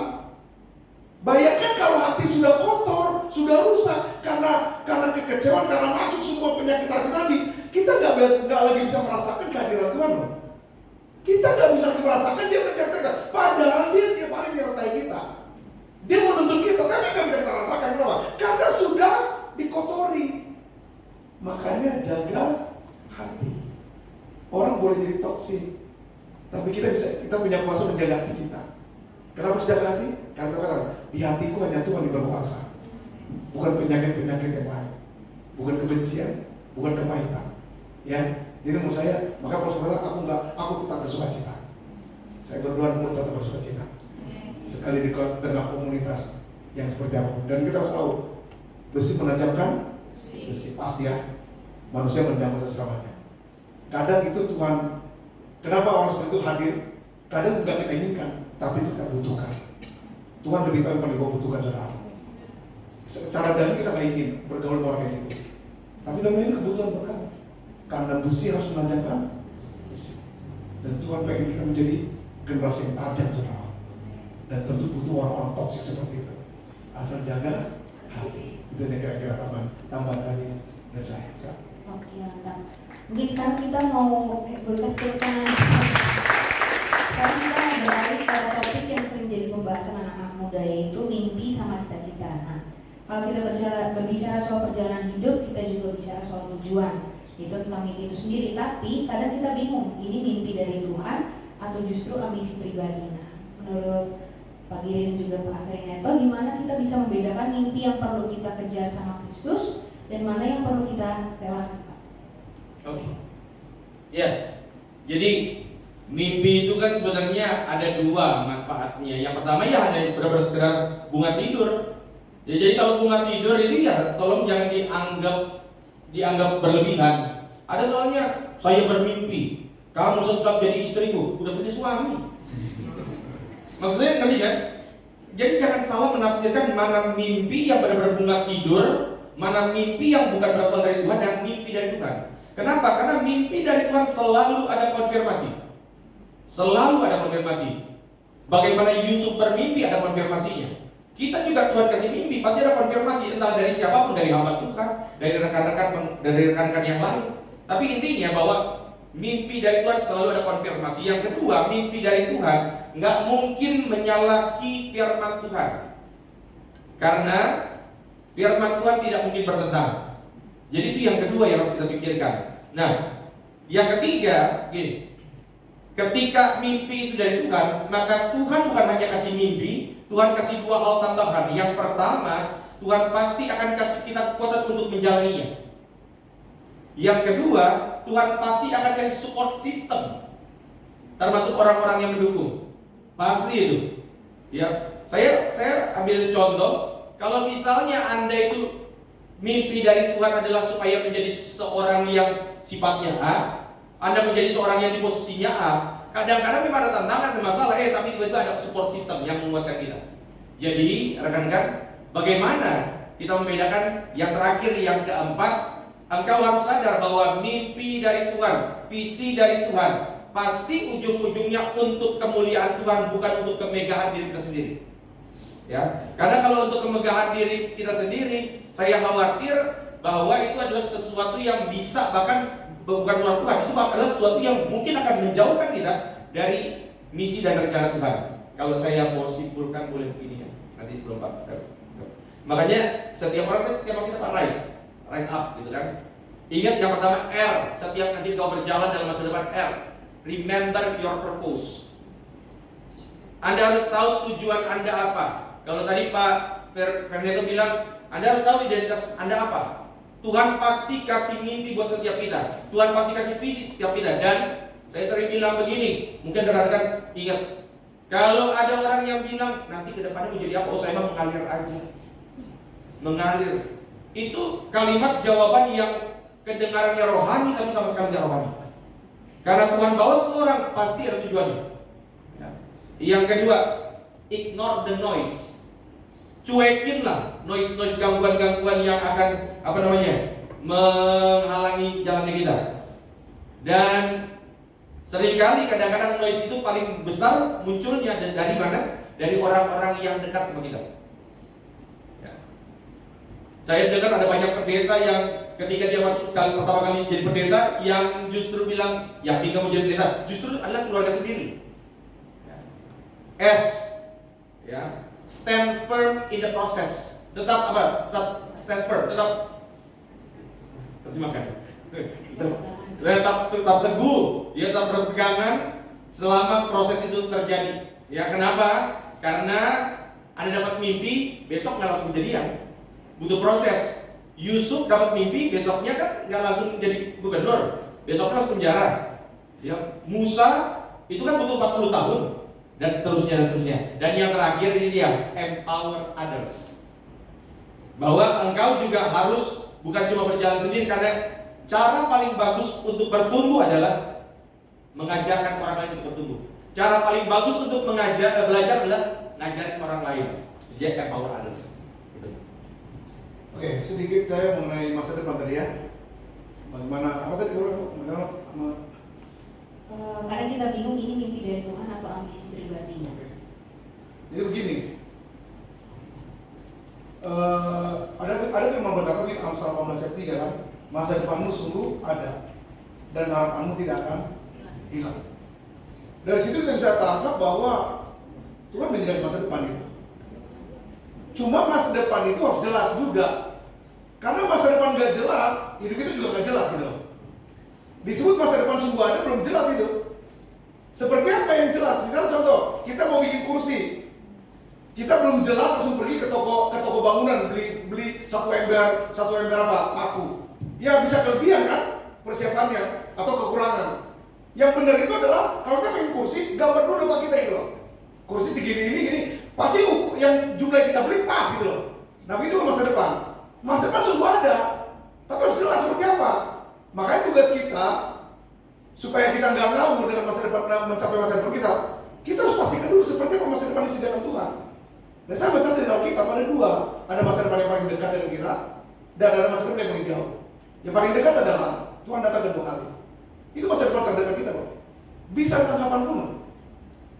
Bayangkan kalau hati sudah kotor, sudah rusak karena kekecewaan, karena masuk semua penyakit hati tadi, kita nggak lagi bisa merasakan kehadiran Tuhan loh. Kita nggak bisa merasakan dia menyertai kita, padahal dia tiap hari menyertai kita. Dia menuntun kita, tapi nggak bisa kita rasakan. Kenapa? Karena sudah dikotori. Makanya jaga hati. Orang boleh jadi toksik, tapi kita punya kuasa menjaga hati kita. Kenapa harus jaga hati? Karena di hatiku hanya Tuhan yang berkuasa, bukan penyakit-penyakit yang lain, bukan kebencian, bukan kepahitan. Ya, jadi menurut saya, maka Paulus berkata, aku tetap bersuka cita. Saya berdoa untuk tetap bersuka cita. Sekali di tengah komunitas yang seperti apa. Dan kita harus tahu, besi menajamkan besi, pasti ya. Manusia menjamah sesamanya. Kadang itu Tuhan, kenapa orang seperti itu hadir? Kadang tidak kita inginkan, tapi kita butuhkan. Tuhan lebih tahu yang paling kau butuhkan, saudara. Secara dalam kita nggak ingin bergaul dengan orang kayak gitu. Tapi dalam ini kebutuhan berkat. Karena besi harus menajamkan besi. Dan Tuhan pengen kita menjadi generasi yang tajam, saudara. Dan tentu butuh orang-orang toksik seperti itu. Asal jaga hati. Itu yang kira-kira tambahan dari saya. Oke, mantap. Mungkin sekarang kita mau berkesempatan. Sekarang kita mau beralih pada topik yang sering jadi pembahasan anak-anak muda, yaitu mimpi sama cita-cita. Nah, kalau kita berbicara soal perjalanan hidup, kita juga bicara soal tujuan, itu tentang mimpi itu sendiri. Tapi kadang kita bingung, ini mimpi dari Tuhan atau justru ambisi pribadi. Nah, menurut Pak Giri dan juga Pak Aferineto, gimana kita bisa membedakan mimpi yang perlu kita kejar sama Kristus dan mana yang perlu kita relakan, Pak? Oke. Ya. Jadi mimpi itu kan sebenarnya ada dua manfaatnya. Yang pertama ya hanya benar-benar sekedar bunga tidur. Ya, jadi kalau bunga tidur itu ya tolong jangan dianggap berlebihan. Ada soalnya saya bermimpi kamu suatu jadi istriku, udah punya suami. Maksudnya ngerti kan? Jadi jangan salah menafsirkan mana mimpi yang benar-benar bunga tidur, mana mimpi yang bukan berasal dari Tuhan dan mimpi dari Tuhan. Kenapa? Karena mimpi dari Tuhan selalu ada konfirmasi. Selalu ada konfirmasi. Bagaimana Yusuf bermimpi ada konfirmasinya. Kita juga Tuhan kasih mimpi pasti ada konfirmasi, entah dari siapapun, dari hamba Tuhan, dari rekan-rekan yang lain. Tapi intinya bahwa mimpi dari Tuhan selalu ada konfirmasi. Yang kedua, mimpi dari Tuhan nggak mungkin menyalahi firman Tuhan. Karena firman Tuhan tidak mungkin bertentangan. Jadi itu yang kedua yang harus kita pikirkan. Nah, yang ketiga, gini. Ketika mimpi itu dari Tuhan, maka Tuhan bukan hanya kasih mimpi, Tuhan kasih dua hal tambahan. Yang pertama, Tuhan pasti akan kasih kita kekuatan untuk menjalaninya. Yang kedua, Tuhan pasti akan kasih support system, termasuk orang-orang yang mendukung. Pasti itu. Ya, saya ambil contoh. Kalau misalnya Anda itu mimpi dari Tuhan adalah supaya menjadi seorang yang sifatnya A, Anda menjadi seorang yang di posisinya A. Kadang-kadang memang ada tantangan, ada masalah, tapi tiba-tiba ada support system yang menguatkan kita. Jadi, rekan-rekan, bagaimana kita membedakan yang terakhir, yang keempat? Engkau harus sadar bahwa mimpi dari Tuhan, visi dari Tuhan, pasti ujung-ujungnya untuk kemuliaan Tuhan, bukan untuk kemegahan diri kita sendiri. Ya, karena kalau untuk kemegahan diri kita sendiri, saya khawatir bahwa itu adalah sesuatu yang bisa, bahkan bukan suara Tuhan, itu adalah sesuatu yang mungkin akan menjauhkan kita dari misi dan rencana Tuhan. Kalau saya mau simpulkan boleh begini ya, nanti sebelum Pak. Makanya setiap orang tiap kita rise up gitu kan. Ingat yang pertama R, setiap nanti kau berjalan dalam masa depan R, remember your purpose. Anda harus tahu tujuan Anda apa. Kalau tadi Pak Fernando bilang, Anda harus tahu identitas Anda apa. Tuhan pasti kasih mimpi buat setiap kita. Tuhan pasti kasih visi setiap kita. Dan saya sering bilang begini, mungkin rekan-rekan ingat, kalau ada orang yang bilang nanti ke depannya menjadi apa? Oh, saya mah mengalir aja. Mengalir. Itu kalimat jawaban yang kedengarannya rohani tapi sama sekali tidak rohani. Karena Tuhan bawa seorang pasti ada tujuannya. Ya. Yang kedua, ignore the noise. Cuekinlah noise gangguan-gangguan yang akan menghalangi jalannya kita. Dan seringkali kadang-kadang noise itu paling besar munculnya dari mana? Dari orang-orang yang dekat sama kita. Ya. Saya dengar ada banyak pendeta yang ketika dia masuk pertama kali jadi pendeta, yang justru bilang, yakin kamu jadi pendeta, justru adalah keluarga sendiri. Ya. S, ya, stand firm in the process. Tetap stand firm, tetap terjemahkan. Tetap teguh, ya, tetap berpegangan selama proses itu terjadi. Ya, kenapa? Karena Anda dapat mimpi, besok nggak langsung kejadian. Butuh proses. Yusuf dapat mimpi, besoknya kan nggak langsung jadi gubernur, besoknya langsung penjara. Ya, Musa itu kan butuh 40 tahun dan seterusnya. Dan yang terakhir ini dia, empower others. Bahwa engkau juga harus bukan cuma berjalan sendiri, karena cara paling bagus untuk bertumbuh adalah mengajarkan orang lain untuk bertumbuh. Cara paling bagus untuk belajar adalah ngajarin orang lain. Jadi empower others. Gitu. Oke, sedikit saya mengenai masa depan tadi ya. Bagaimana, apa tadi? Karena kita bingung ini mimpi dari Tuhan atau ambisi pribadi. Oke. Jadi begini, ada firman berkata di Amsal 18 ayat 3 kan, masa depanmu sungguh ada dan harapanmu tidak akan hilang. Dari situ kita bisa tangkap bahwa Tuhan menjadikan masa depan itu. Cuma masa depan itu harus jelas juga. Karena masa depan gak jelas, hidup itu juga gak jelas gitu loh. Disebut masa depan sungguh ada, belum jelas itu. Seperti apa yang jelas? Misalnya contoh, kita mau bikin kursi. Kita belum jelas langsung pergi ke toko bangunan beli satu ember apa? Paku. Ya bisa kelebihan kan persiapannya atau kekurangan. Yang benar itu adalah kalau kita bikin kursi, gambar dulu otak kita gitu loh. Kursi segini ini pasti yang jumlah kita beli pas gitu loh. Nah itu masa depan. Masa depan sungguh ada, tapi harus jelas seperti apa. Makanya tugas kita supaya kita nggak ngawur dengan masa depan, mencapai masa depan kita harus pastikan dulu seperti apa masa depan disediakan Tuhan. Dan saya baca di dalam kitab ada dua, ada masa depan yang paling dekat dengan kita dan ada masa depan yang paling jauh. Yang paling dekat adalah Tuhan datang kedua kali. Itu masa depan terdekat kita loh. Bisa datang kapanpun,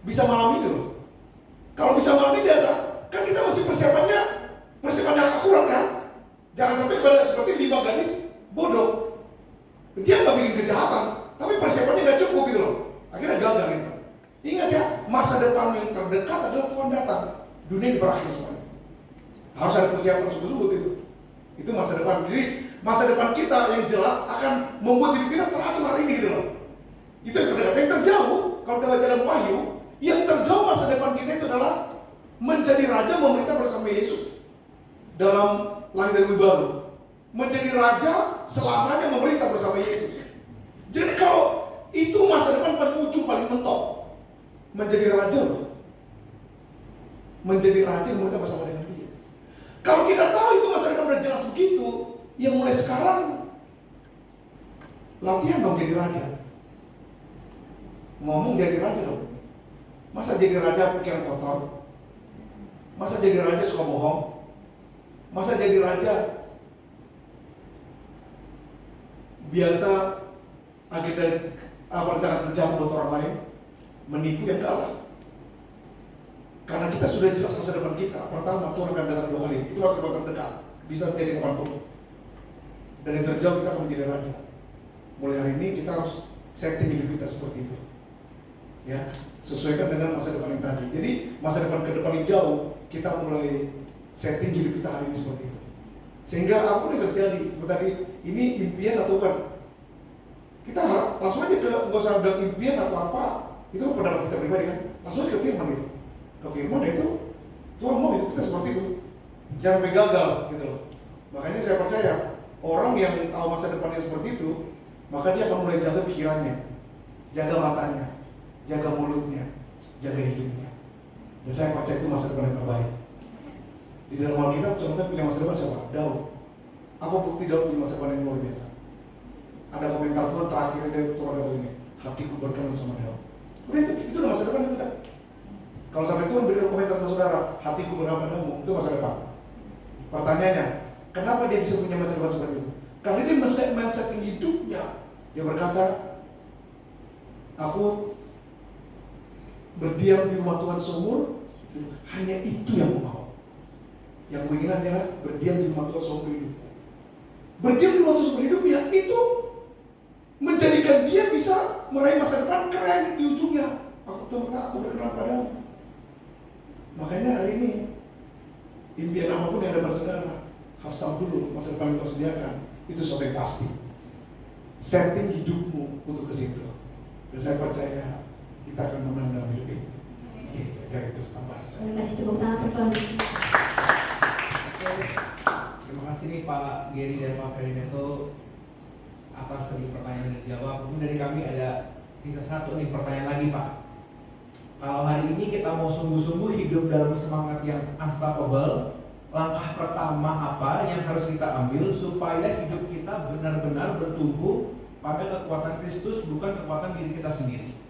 bisa malam ini loh. Kalau bisa malam ini datang, kan kita masih persiapan yang akurat kan. Jangan sampai kepada seperti 5 gadis bodoh. Dia nggak bikin kejahatan, tapi persiapannya nggak cukup gitu loh. Akhirnya gagal gitu. Ingat ya, masa depan yang terdekat adalah Tuhan datang. Dunia ini berakhir semuanya. Harus ada persiapan sungguh-sungguh itu. Itu masa depan. Jadi masa depan kita yang jelas akan membuat hidup kita teratur hari ini gitu loh. Itu yang terdekat. Yang terjauh, kalau kita baca dalam Wahyu, yang terjauh masa depan kita itu adalah menjadi raja memerintah bersama Yesus dalam lahir dan baru. Menjadi raja selamanya memerintah bersama Yesus. Jadi kalau itu masa depan paling ujung, paling mentok, menjadi raja loh. Menjadi raja memerintah bersama dengan dia. Kalau kita tahu itu masa depan udah jelas begitu, ya mulai sekarang latihan dong jadi raja. Ngomong jadi raja dong. Masa jadi raja pikiran kotor? Masa jadi raja suka bohong? Masa jadi raja biasa agenda rencana kerja buat orang lain, menipu yang kalah? Karena kita sudah jelas masa depan kita. Pertama, Tuhan akan datang 2 kali. Itu masa depan terdekat, bisa terjadi kapanpun. Dan yang terjauh kita akan menjadi raja. Mulai hari ini kita harus setting hidup kita seperti itu. Ya, sesuaikan dengan masa depan yang tadi. Jadi masa depan ke depan yang jauh, kita mulai setting hidup kita hari ini seperti itu. Sehingga apapun yang terjadi, seperti tadi, ini impian atau bukan? Kita langsung aja ke, nggak usah bilang impian atau apa. Itu pendapat kita pribadi kan. Langsung aja ke firman itu. Ke firman itu, Tuhan mau hidup kita seperti itu. Jangan sampai gagal gitu loh. Makanya saya percaya orang yang tahu masa depannya seperti itu, maka dia akan mulai jaga pikirannya, jaga matanya, jaga mulutnya, jaga hidupnya. Dan saya percaya itu masa depan yang terbaik. Di dalam Alkitab contohnya pilih masa depan siapa? Daud. Apa bukti Daud punya masa depan yang luar biasa? Ada komentar Tuhan terakhir dia Tuhan kata ini, hatiku berkenan sama Daud. Udah itu udah masa depan itu kan. Kalau sampai Tuhan berikan komentar ke saudara, hatiku berkenan padamu, itu masa depan. Pertanyaannya, kenapa dia bisa punya masa depan seperti itu? Karena dia men-setting hidupnya. Dia berkata, aku berdiam di rumah Tuhan seumur, hanya itu yang aku mau. Yang ku ingin adalah berdiam di rumah Tuhan seumur hidup. Berdiam di rumah Tuhan seumur hidupnya itu menjadikan dia bisa meraih masa depan keren di ujungnya. Aku berkenan padamu. Makanya hari ini impian apapun yang ada pada saudara harus tahu dulu masa depan yang Tuhan sediakan. Itu sesuatu yang pasti. Setting hidupmu untuk ke situ. Dan saya percaya kita akan menang dalam hidup ini. Kira itu tambahan saya. Boleh kasih tepuk tangan untuk Tuhan. Terima kasih nih Pak Geri dan Pak Ferdinando atas tadi pertanyaan yang dijawab. Mungkin dari kami ada sisa satu nih pertanyaan lagi Pak. Kalau hari ini kita mau sungguh-sungguh hidup dalam semangat yang unstoppable, langkah pertama apa yang harus kita ambil supaya hidup kita benar-benar bertumbuh pada kekuatan Kristus, bukan kekuatan diri kita sendiri?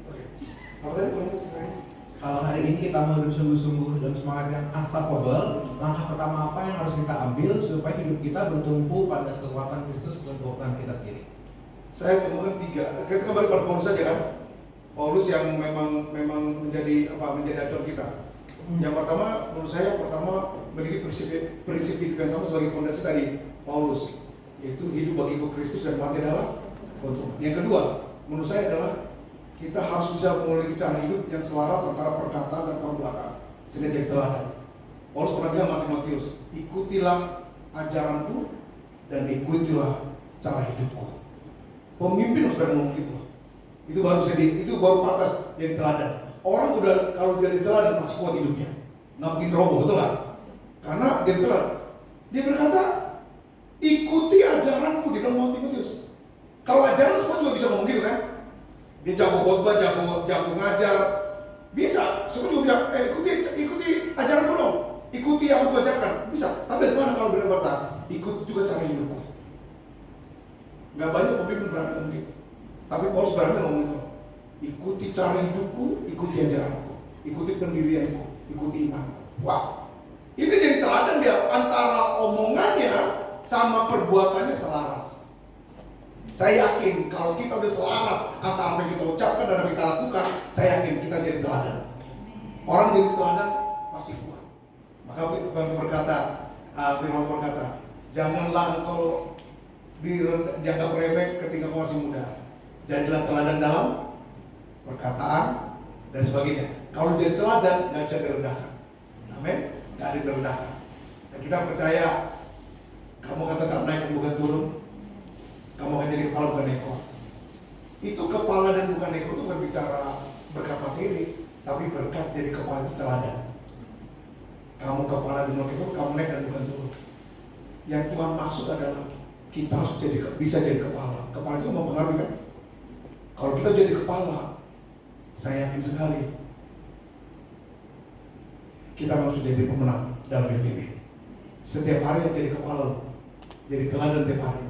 Oke. Apa tadi pertanyaan saya? Kalau hari ini kita mau hidup sungguh-sungguh dalam semangat yang unstoppable, langkah pertama apa yang harus kita ambil supaya hidup kita bertumbuh pada kekuatan Kristus, bukan kekuatan kita sendiri? Saya temukan 3. Kita kembali pada Paulus saja kan. Paulus yang memang menjadi acuan kita. Yang pertama, menurut saya memiliki prinsip hidup yang sama sebagai fondasi tadi Paulus, yaitu hidup bagiku Kristus dan mati adalah keuntungan. Yang kedua, menurut saya adalah kita harus bisa memiliki cara hidup yang selaras antara perkataan dan perbuatan sehingga jadi teladan. Paulus pernah bilang sama Timotius, ikutilah ajaranku dan ikutilah cara hidupku. Pemimpin harus berani ngomong gitu loh. Itu baru pantas jadi teladan. Orang udah kalau jadi teladan masih kuat hidupnya, nggak mungkin roboh, betul nggak? Karena jadi teladan. Dia berkata, ikuti ajaranku, dia bilang sama Timotius. Kalau ajaran semua juga bisa ngomong gitu kan? Dia jago khotbah, jago ngajar, bisa. Semua juga bilang, ikuti ajaranku dong, ikuti yang aku ajarkan, bisa. Tapi bagaimana kalau benar-benar ikuti juga cara hidupku? Gak banyak pemimpin berani ngomong gitu. Tapi Paulus berani ngomong itu. Ikuti cara hidupku, ikuti ajaranku, ikuti pendirianku, ikuti imanku. Wow. Ini jadi teladan dia, antara omongannya sama perbuatannya selaras. Saya yakin kalau kita udah selaras antara apa yang kita ucapkan dan apa yang kita lakukan, saya yakin kita jadi teladan. Orang jadi teladan pasti kuat. Maka Firman berkata, janganlah engkau dianggap remeh ketika kau masih muda. Jadilah teladan dalam perkataan dan sebagainya. Kalau jadi teladan, nggak bisa direndahkan. Amin. Nggak ada direndahkan. Dan kita percaya kamu akan tetap naik dan bukan turun. Kamu akan jadi kepala bukan ekor. Itu kepala dan bukan ekor itu berbicara berkat materi, tapi berkat jadi kepala itu teladan. Kamu kepala dan bukan ekor, kamu naik dan bukan turun. Yang Tuhan maksud adalah kita harus bisa jadi kepala. Kepala itu mempengaruhi kan? Kalau kita jadi kepala, saya yakin sekali kita harus jadi pemenang dalam hidup ini. Setiap hari yang jadi kepala, jadi teladan tiap hari,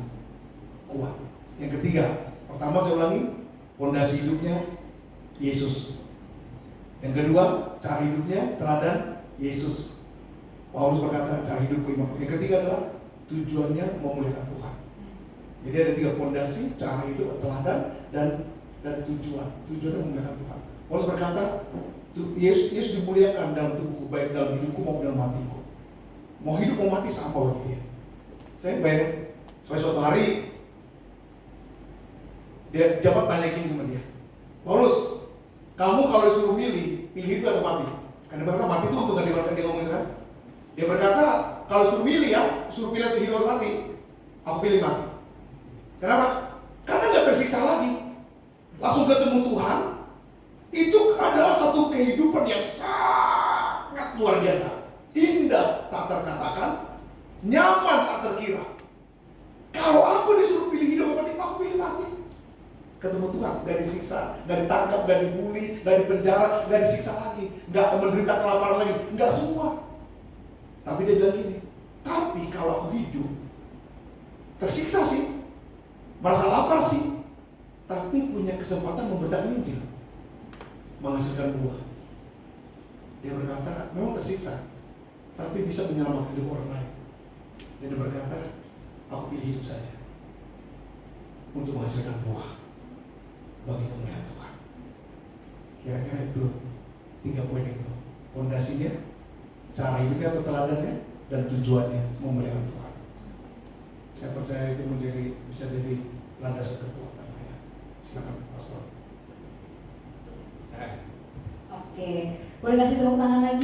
kuat. Yang ketiga, pertama saya ulangi, fondasi hidupnya Yesus. Yang kedua, cara hidupnya teladan Yesus. Paulus berkata cara hidupku iman. Yang ketiga adalah tujuannya memuliakan Tuhan. Jadi ada 3 fondasi, cara hidup, teladan, dan tujuan. Tujuannya memuliakan Tuhan. Paulus berkata, Yesus dimuliakan dalam tubuhku, baik dalam hidupku maupun dalam matiku. Mau hidup mau mati sama bagi dia. Saya bayangin, suatu hari dia jabat tanya gini sama dia, Paulus, kamu kalau disuruh pilih hidup atau mati? Karena berkata mati itu untuk gak dia ngomong kan? Dia berkata, kalau suruh pilih hidup atau mati, aku pilih mati. Kenapa? Karena gak tersiksa lagi. Langsung ketemu Tuhan. Itu adalah satu kehidupan yang sangat luar biasa. Indah tak terkatakan, nyaman tak terkira. Kalau aku disuruh pilih hidup atau mati, aku pilih mati. Ketemu Tuhan, gak disiksa, gak ditangkap, gak dibully, gak dipenjara, gak disiksa lagi, gak menderita kelaparan lagi, gak semua. Tapi dia bilang gini, tapi kalau aku hidup, tersiksa sih, merasa lapar sih, tapi punya kesempatan memberitakan Injil, menghasilkan buah. Dia berkata, memang tersiksa, tapi bisa menyelamatkan hidup orang lain. Dan dia berkata, aku pilih hidup saja untuk menghasilkan buah bagi kemuliaan Tuhan. Kira-kira itu 3 poin itu, fondasinya, cara hidupnya atau teladannya, dan tujuannya memuliakan Tuhan. Saya percaya itu bisa jadi landasan kekuatan. Silakan Pastor. Oke, boleh kasih tepuk tangan lagi.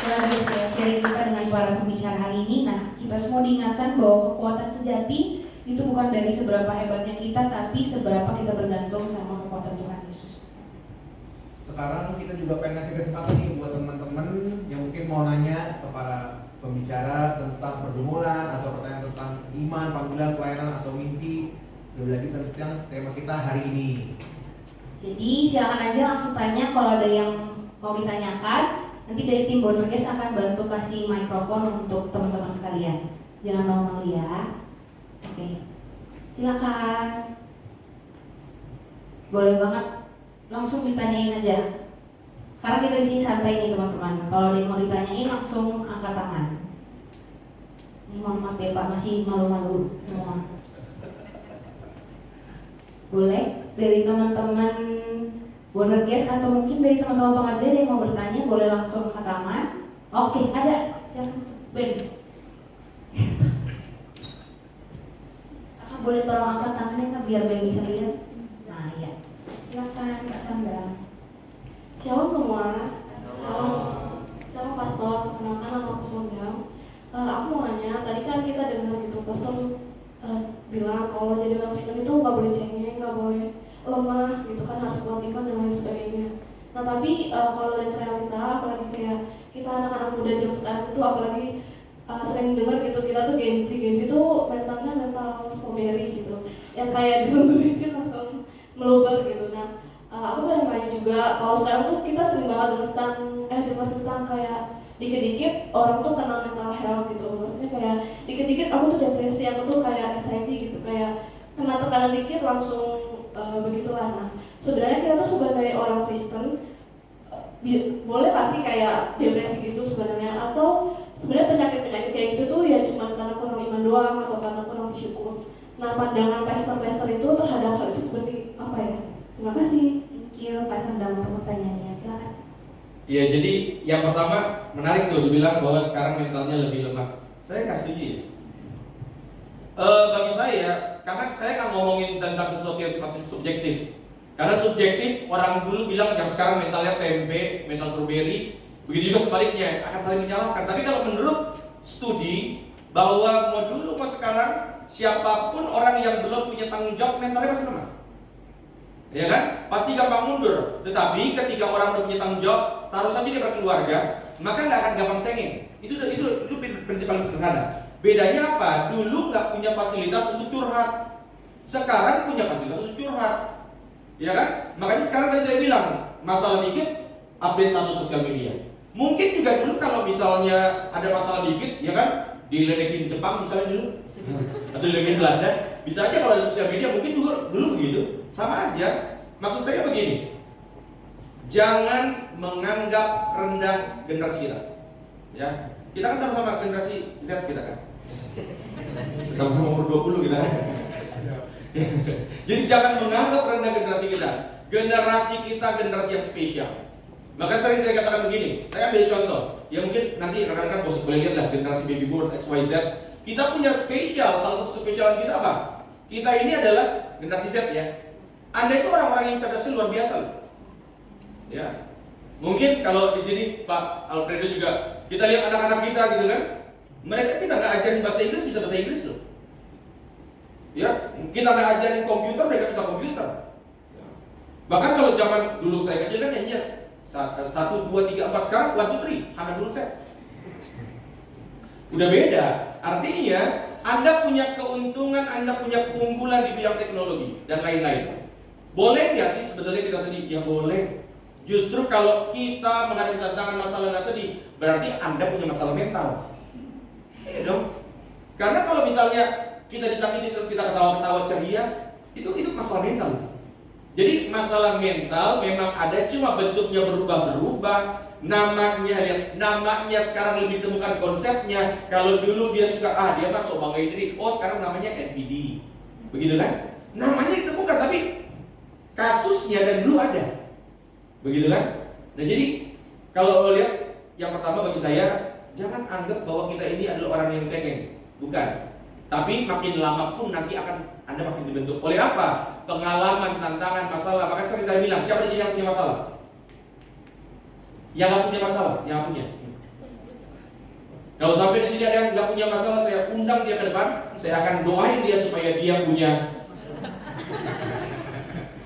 Luar biasa ya sharing kita dengan para pembicara hari ini. Nah, kita semua diingatkan bahwa kekuatan sejati itu bukan dari seberapa hebatnya kita, tapi seberapa kita bergantung sama kekuatan sekarang kita juga pengen kasih kesempatan nih buat teman-teman yang mungkin mau nanya ke para pembicara tentang pergumulan atau pertanyaan tentang iman, panggilan, pelayanan atau mimpi. Lebih lagi tentang tema kita hari ini. Jadi silakan aja langsung tanya kalau ada yang mau ditanyakan. Nanti dari tim Bonerges akan bantu kasih mikrofon untuk teman-teman sekalian. Jangan malu-malu ya. Oke, silakan. Boleh banget, langsung ditanyain aja. Karena kita di sini santai nih teman-teman. Kalau ada yang mau ditanyain langsung angkat tangan. Ini mohon maaf ya Pak, masih malu-malu semua. Boleh dari teman-teman Bonerges atau mungkin dari teman-teman pengajar yang mau bertanya boleh langsung angkat tangan. Oke, ada. Ben. Kakak boleh tolong angkat tangannya Kak biar Ben bisa lihat. Nah ya, silakan Kak Sandra. Shalom semua. Shalom Pastor. Perkenalkan nama aku Sondang. Aku mau nanya, tadi kan kita dengar gitu Pastor bilang kalau jadi orang Kristen itu nggak boleh cengeng, nggak boleh lemah gitu kan, harus kuat iman dan lain sebagainya. Nah tapi kalau lihat realita, apalagi kayak kita anak-anak muda zaman sekarang itu apalagi sering dengar gitu kita tuh Gen Z tuh mentalnya mental strawberry gitu, yang kayak disentuh dikit langsung meluber gitu. Nah aku pengen tanya juga, kalau sekarang tuh kita sering banget dengar tentang kayak dikit-dikit orang tuh kena mental health gitu. Maksudnya kayak dikit-dikit aku tuh depresi, aku tuh kayak anxiety gitu, kayak kena tekanan dikit langsung begitulah. Nah sebenarnya kita tuh sebagai orang Kristen boleh pasti kayak depresi gitu sebenarnya, atau sebenarnya penyakit-penyakit kayak gitu tuh ya cuma karena kurang iman doang atau karena kurang bersyukur. Nah pandangan pastor itu terhadap hal itu seperti apa ya? Terima kasih. Thank you Pak Sandra untuk pertanyaannya. Silakan. Iya, jadi yang pertama menarik tuh dibilang bahwa sekarang mentalnya lebih lemah. Saya nggak setuju ya. Bagi saya, karena saya kan ngomongin tentang sesuatu yang sifatnya subjektif. Karena subjektif, orang dulu bilang yang sekarang mentalnya tempe, mental strawberry. Begitu juga sebaliknya, akan saling menyalahkan. Tapi kalau menurut studi bahwa mau dulu mau sekarang, siapapun orang yang belum punya tanggung jawab mentalnya pasti lemah. Ya kan? Pasti gampang mundur. Tetapi ketika orang udah punya tanggung jawab, taruh saja dia berkeluarga, maka nggak akan gampang cengeng. Itu prinsip paling sederhana. Bedanya apa? Dulu nggak punya fasilitas untuk curhat, sekarang punya fasilitas untuk curhat. Ya kan? Makanya sekarang tadi saya bilang masalah dikit, update satu sosial media. Mungkin juga dulu kalau misalnya ada masalah dikit, ya kan? Diledekin Jepang misalnya dulu, atau diledekin Belanda, bisa aja kalau ada sosial media mungkin dulu begitu. Sama aja. Maksud saya begini, jangan menganggap rendah generasi kita. Ya, kita kan sama-sama generasi Z kita kan. Sama-sama umur 20 kita kan. Jadi jangan menganggap rendah generasi kita. Generasi kita generasi yang spesial. Maka sering saya katakan begini, saya ambil contoh. Ya mungkin nanti rekan-rekan boleh lihat lah generasi baby boomers XYZ. Kita punya spesial, salah satu spesialan kita apa? Kita ini adalah generasi Z ya. Anda itu orang-orang yang cerdasnya luar biasa loh. Ya. Mungkin kalau di sini Pak Alfredo juga kita lihat anak-anak kita gitu kan. Mereka kita nggak ajarin bahasa Inggris bisa bahasa Inggris loh. Ya, kita nggak ajarin komputer mereka bisa komputer. Ya. Bahkan kalau zaman dulu saya kecil kan hanya 1, 2, 3, 4, sekarang 1, 2, 3, 100%. Udah beda. Artinya Anda punya keuntungan, Anda punya keunggulan di bidang teknologi dan lain-lain. Boleh nggak sih sebetulnya kita sedih? Ya boleh. Justru kalau kita menghadapi tantangan masalah nggak sedih, berarti Anda punya masalah mental. Iya dong. Karena kalau misalnya kita disakiti terus kita ketawa-ketawa ceria, itu masalah mental. Jadi masalah mental memang ada, cuma bentuknya berubah-berubah. Namanya sekarang lebih ditemukan konsepnya. Kalau dulu dia suka dia masuk bangga diri, sekarang namanya NPD. Begitu kan? Namanya ditemukan tapi kasusnya dan dulu ada. Begitu kan? Nah jadi kalau lihat yang pertama bagi saya, jangan anggap bahwa kita ini adalah orang yang cengeng. Bukan. Tapi makin lama pun nanti akan Anda makin dibentuk. Oleh apa? Pengalaman, tantangan, masalah. Maka sering saya bilang, siapa di sini yang punya masalah? Yang nggak punya masalah, yang punya. Kalau sampai di sini ada yang nggak punya masalah, saya undang dia ke depan, saya akan doain dia supaya dia punya.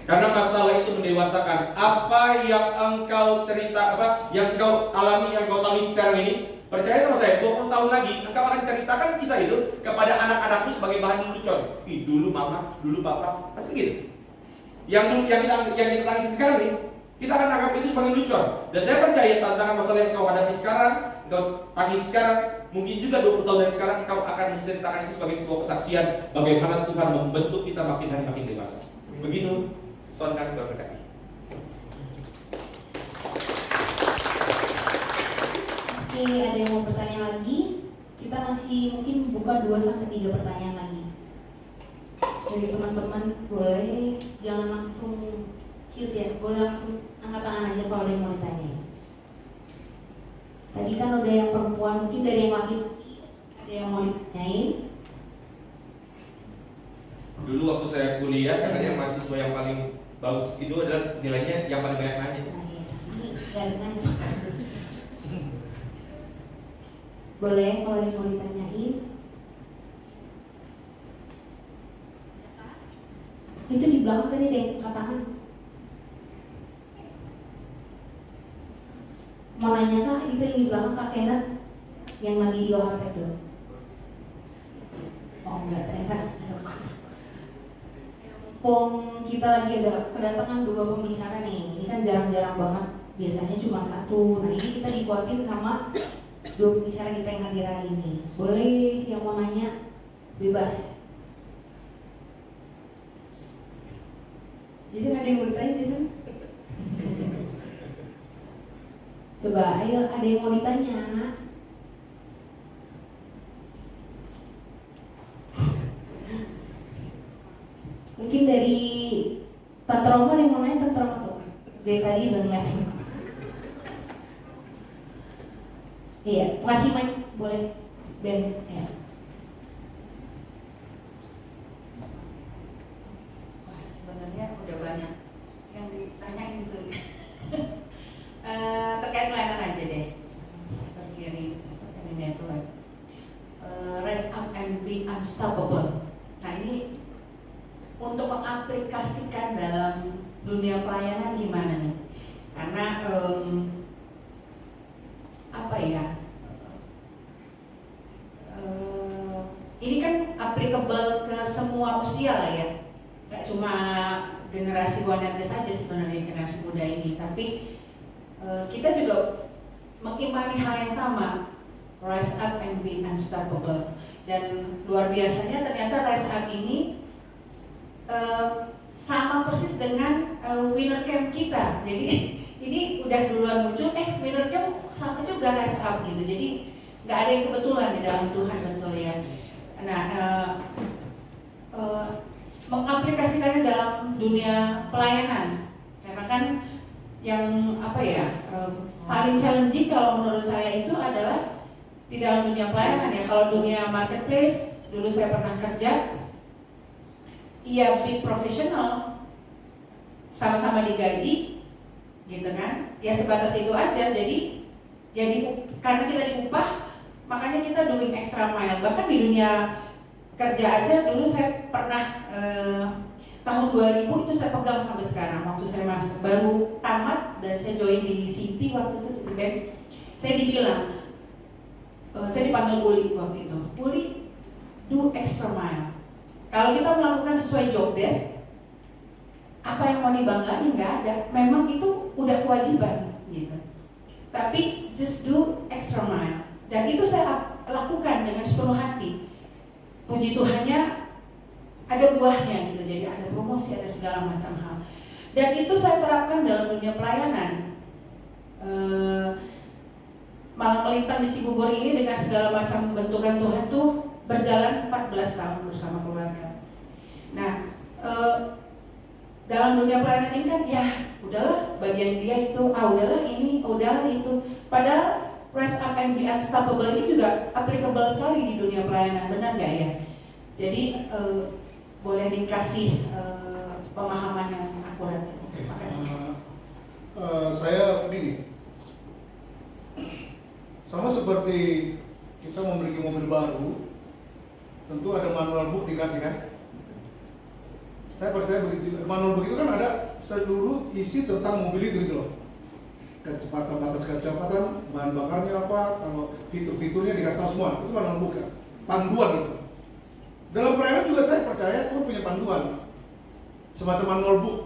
Karena masalah itu mendewasakan. Apa yang engkau cerita, yang engkau alami, yang engkau tangis sekarang ini, percaya sama saya, 20 tahun lagi engkau akan ceritakan kisah itu kepada anak-anakmu sebagai bahan lelucon. Ih, dulu mama, dulu papa, pasti gitu. Yang kita tangis sekarang ini, kita akan anggap itu sebagai lelucon. Dan saya percaya tantangan masalah yang engkau hadapi sekarang, engkau tangis sekarang, mungkin juga 20 tahun dari sekarang engkau akan menceritakan itu sebagai sebuah kesaksian bagaimana Tuhan membentuk kita makin hari makin dewasa. Begitu, son kami berkati. Oke, ada yang mau bertanya lagi? Kita masih mungkin buka 2-3 pertanyaan lagi. Jadi teman-teman boleh jangan langsung cute ya, boleh langsung angkat tangan aja kalau ada yang mau ditanya. Tadi kan udah yang perempuan, mungkin dari yang laki-laki ada yang mau ditanyain. Dulu waktu saya kuliah, katanya mahasiswa yang paling bagus itu adalah nilainya yang paling banyak nanya. Nah, ya. Ini nggak ada nanya. Boleh kalau ada yang mau ditanyain. Itu di belakang tadi ada yang angkat tangan. Mau nanya kak, itu yang di belakang Kak Kenneth yang lagi di HP tuh. Oh enggak, ternyata mumpung kita lagi ada kedatangan 2 pembicara nih. Ini kan jarang-jarang banget, biasanya cuma 1. Nah ini kita dikuatin sama 2 pembicara kita yang hadir hari ini. Boleh yang mau nanya, bebas. Jadi ada yang mau ditanya Jason? Coba, ayo ada yang mau ditanya? Mungkin dari Tante Roma ada yang mau nanya, Tante Roma tuh dari tadi udah ngeliat. Iya, kasih mic boleh Ben ya. Sebenarnya udah banyak yang ditanyain itu. Terkait pelayanan aja deh. Pastor Gary Network. Rise up and be unstoppable. Nah ini untuk mengaplikasikan dalam dunia pelayanan gimana nih? Karena apa ya? Ini kan applicable ke semua usia lah ya. Gak cuma generasi wanita saja sebenarnya, generasi muda ini, tapi kita juga mengimani hal yang sama, rise up and be unstoppable. Dan luar biasanya ternyata rise up ini sama persis dengan winner camp kita. Jadi ini udah duluan muncul, winner camp sama juga rise up gitu. Jadi nggak ada yang kebetulan di dalam Tuhan, betul ya. Nah, mengaplikasikannya dalam dunia pelayanan, karena kan yang paling challenging kalau menurut saya itu adalah di dalam dunia pelayanan ya. Kalau dunia marketplace, dulu saya pernah kerja, iya big profesional, sama-sama digaji, gitu kan? Ya sebatas itu aja. Jadi karena kita diupah, makanya kita doing extra mile. Bahkan di dunia kerja aja dulu saya pernah tahun 2000 itu saya pegang sampai sekarang. Waktu saya baru tamat dan saya join di City waktu itu, City Bank, saya dibilang, saya dipanggil Uli waktu itu. Uli, do extra mile. Kalau kita melakukan sesuai job desk, apa yang mau dibanggain nggak ada. Memang itu udah kewajiban gitu. Tapi just do extra mile. Dan itu saya lakukan dengan sepenuh hati. Puji Tuhannya ada buahnya gitu. Jadi ada promosi, ada segala macam hal. Dan itu saya terapkan dalam dunia pelayanan. Malam melintang di Cibubur ini dengan segala macam bentukan Tuhan tuh berjalan 14 tahun bersama keluarga. Nah, dalam dunia pelayanan ini kan ya udahlah bagian dia itu, udahlah ini, udahlah itu. Padahal rise up and be unstoppable ini juga applicable sekali di dunia pelayanan, benar nggak ya? Jadi boleh dikasih pemahaman yang akurat. Terima kasih. Saya begini, sama seperti kita memiliki mobil baru, tentu ada manual book dikasih kan? Saya percaya begitu. Manual begitu kan ada seluruh isi tentang mobil itu gitu loh. Kecepatan, batas kecepatan, bahan bakarnya apa, kalau fitur-fiturnya dikasih tahu semua. Itu manual book kan. Panduan itu. Dalam pelayanan juga saya percaya Tuhan punya panduan. Semacam manual book.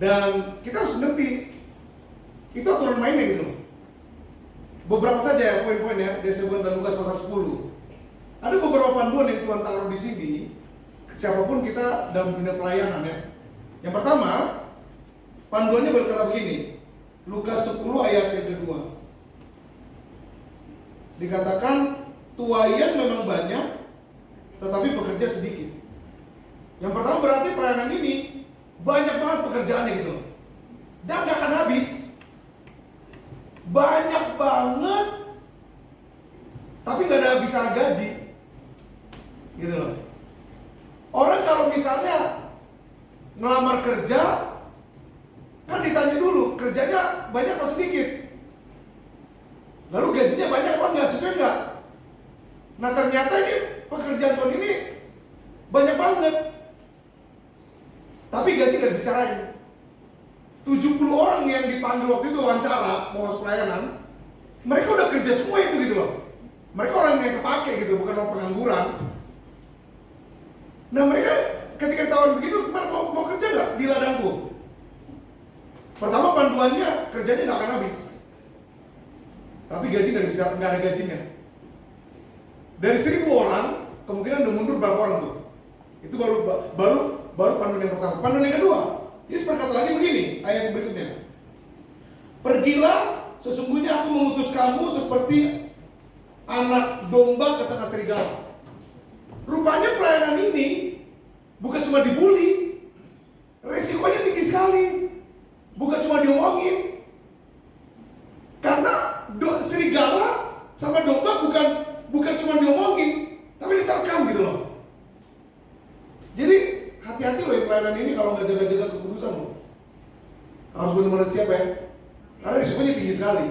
Dan kita harus ngerti itu aturan mainnya gitu loh. Beberapa saja ya poin-poinnya, disebut dalam Lukas pasal 10. Ada beberapa panduan yang Tuhan taruh di sini, siapapun kita dalam dunia pelayanan ya. Yang pertama, panduannya berkata begini, Lukas 10 ayat yang kedua. Dikatakan, tuaian memang banyak, tetapi pekerja sedikit. Yang pertama berarti pelayanan ini banyak banget pekerjaannya gitu loh. Dan gak akan habis. Banyak banget, tapi gak ada habis gaji. Gitu loh. Orang kalau misalnya ngelamar kerja, kan ditanya dulu, kerjanya banyak apa sedikit? Lalu gajinya banyak apa enggak, sesuai enggak? Nah ternyata ini pekerjaan tahun ini banyak banget, tapi gaji gak dibicarain. 70 orang yang dipanggil waktu itu wawancara mau masuk pelayanan, mereka udah kerja semua itu gitu loh. Mereka orang yang kepake gitu, bukan orang pengangguran. Nah mereka ketika tahun begitu, mau kerja nggak di ladangku? Pertama panduannya kerjanya nggak akan habis, tapi gaji nggak ada gajinya. Dari 1000 orang kemungkinan udah mundur berapa orang tuh? Itu baru panduan yang pertama. Panduan yang kedua, Yesus berkata lagi begini, ayat berikutnya. Pergilah, sesungguhnya aku mengutus kamu seperti anak domba ke tengah serigala. Rupanya pelayanan ini bukan cuma dibully, resikonya tinggi sekali. Bukan cuma diomongin. Karena serigala sama domba bukan cuma diomongin, tapi diterkam gitu loh. Jadi hati-hati loh pelayanan ini kalau nggak jaga-jaga kekudusan loh. Harus benar-benar siap ya. Karena risikonya tinggi sekali.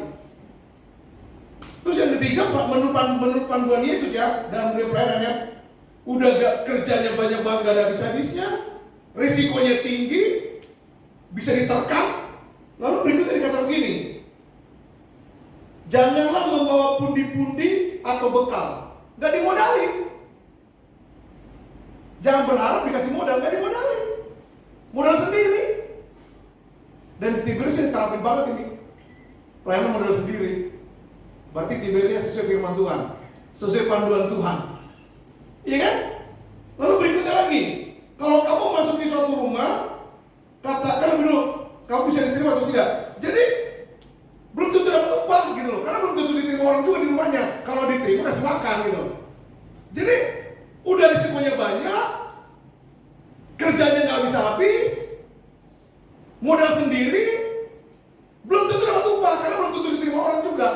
Terus yang ketiga, menurut panduan Yesus ya, dalam dunia pelayanannya, udah gak kerjanya banyak banget, gak ada habis-habisnya, risikonya tinggi, bisa diterkam. Lalu berikutnya dikatakan begini, janganlah membawa pundi-pundi atau bekal, gak dimodalin. Jangan berharap dikasih modal, gak dimodalin, modal sendiri. Dan Tiberius ini terapin banget ini, pelayanan modal sendiri. Berarti Tiberius sesuai firman Tuhan, sesuai panduan Tuhan. Iya kan? Lalu berikutnya lagi, kalau kamu masuk di suatu rumah, katakan dulu, kamu bisa diterima atau tidak. Jadi belum tentu dapat upah gitu loh, karena belum tentu diterima orang juga di rumahnya. Kalau diterima kasih makan gitu loh. Jadi udah risikonya banyak, kerjanya nggak bisa habis, modal sendiri, belum tentu dapat upah karena belum tentu diterima orang juga.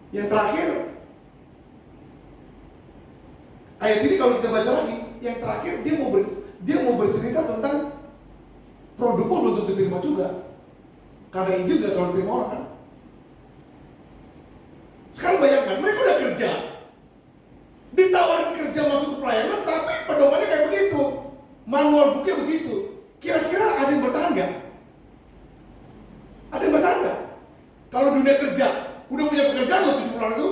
Yang terakhir, ayat ini kalau kita baca lagi, yang terakhir dia mau bercerita tentang produk pun belum tentu diterima juga. Karena izin gak selalu diterima orang kan. Sekarang bayangkan, mereka udah kerja, ditawarin kerja masuk ke pelayanan, tapi pedomannya kayak begitu, manual booknya begitu. Kira-kira ada yang bertahan gak? Ada yang bertahan gak? Kalau dunia kerja, udah punya pekerjaan loh 70 orang itu,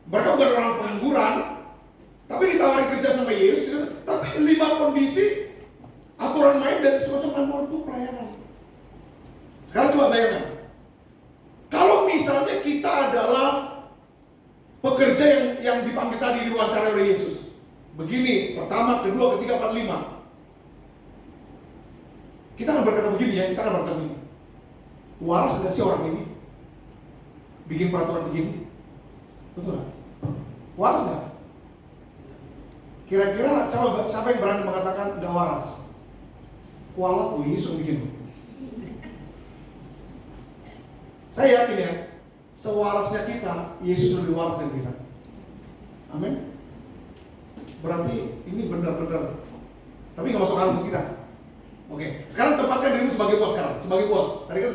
mereka bukan orang pengangguran, tapi ditawarin kerja sama Yesus, gitu. Tapi 5 kondisi, aturan main dan semacam manual book pelayanan. Sekarang coba bayangkan, kalau misalnya kita adalah pekerja yang dipanggil tadi diwawancara oleh Yesus, begini, pertama, kedua, ketiga, 4, 5. Kita akan berkata begini ya, kita akan berkata begini. Waras gak sih orang ini bikin peraturan begini? Betul gak? Waras gak? Kira-kira siapa yang berani mengatakan gak waras? Kualat tuh Yesus bikin. Saya yakin ya, sewarasnya kita, Yesus lebih waras dari kita. Amin. Berarti ini benar-benar. Tapi gak masuk akal kita. Oke, sekarang tempatkan dirimu sebagai bos sekarang, sebagai bos. Tadi kan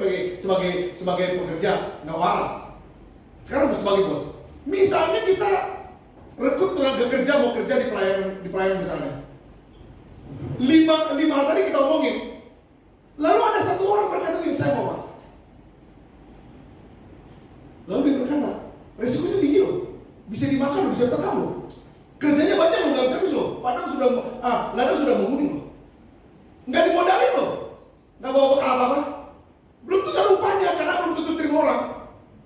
sebagai pekerja, nggak waras. Sekarang sebagai bos. Misalnya kita rekrut tenaga kerja mau kerja di pelayanan misalnya. lima hal tadi kita omongin. Lalu ada satu orang berkata begini, saya mau Pak. Lalu dia berkata, resikonya tinggi loh, bisa dimakan, bisa terkam loh. Kerjanya banyak loh, nggak bisa loh. Padahal ladang sudah menguning loh. Nggak dimodalin loh, nggak bawa bekal apa-apa. Belum tentu rupanya, karena belum tentu terima orang.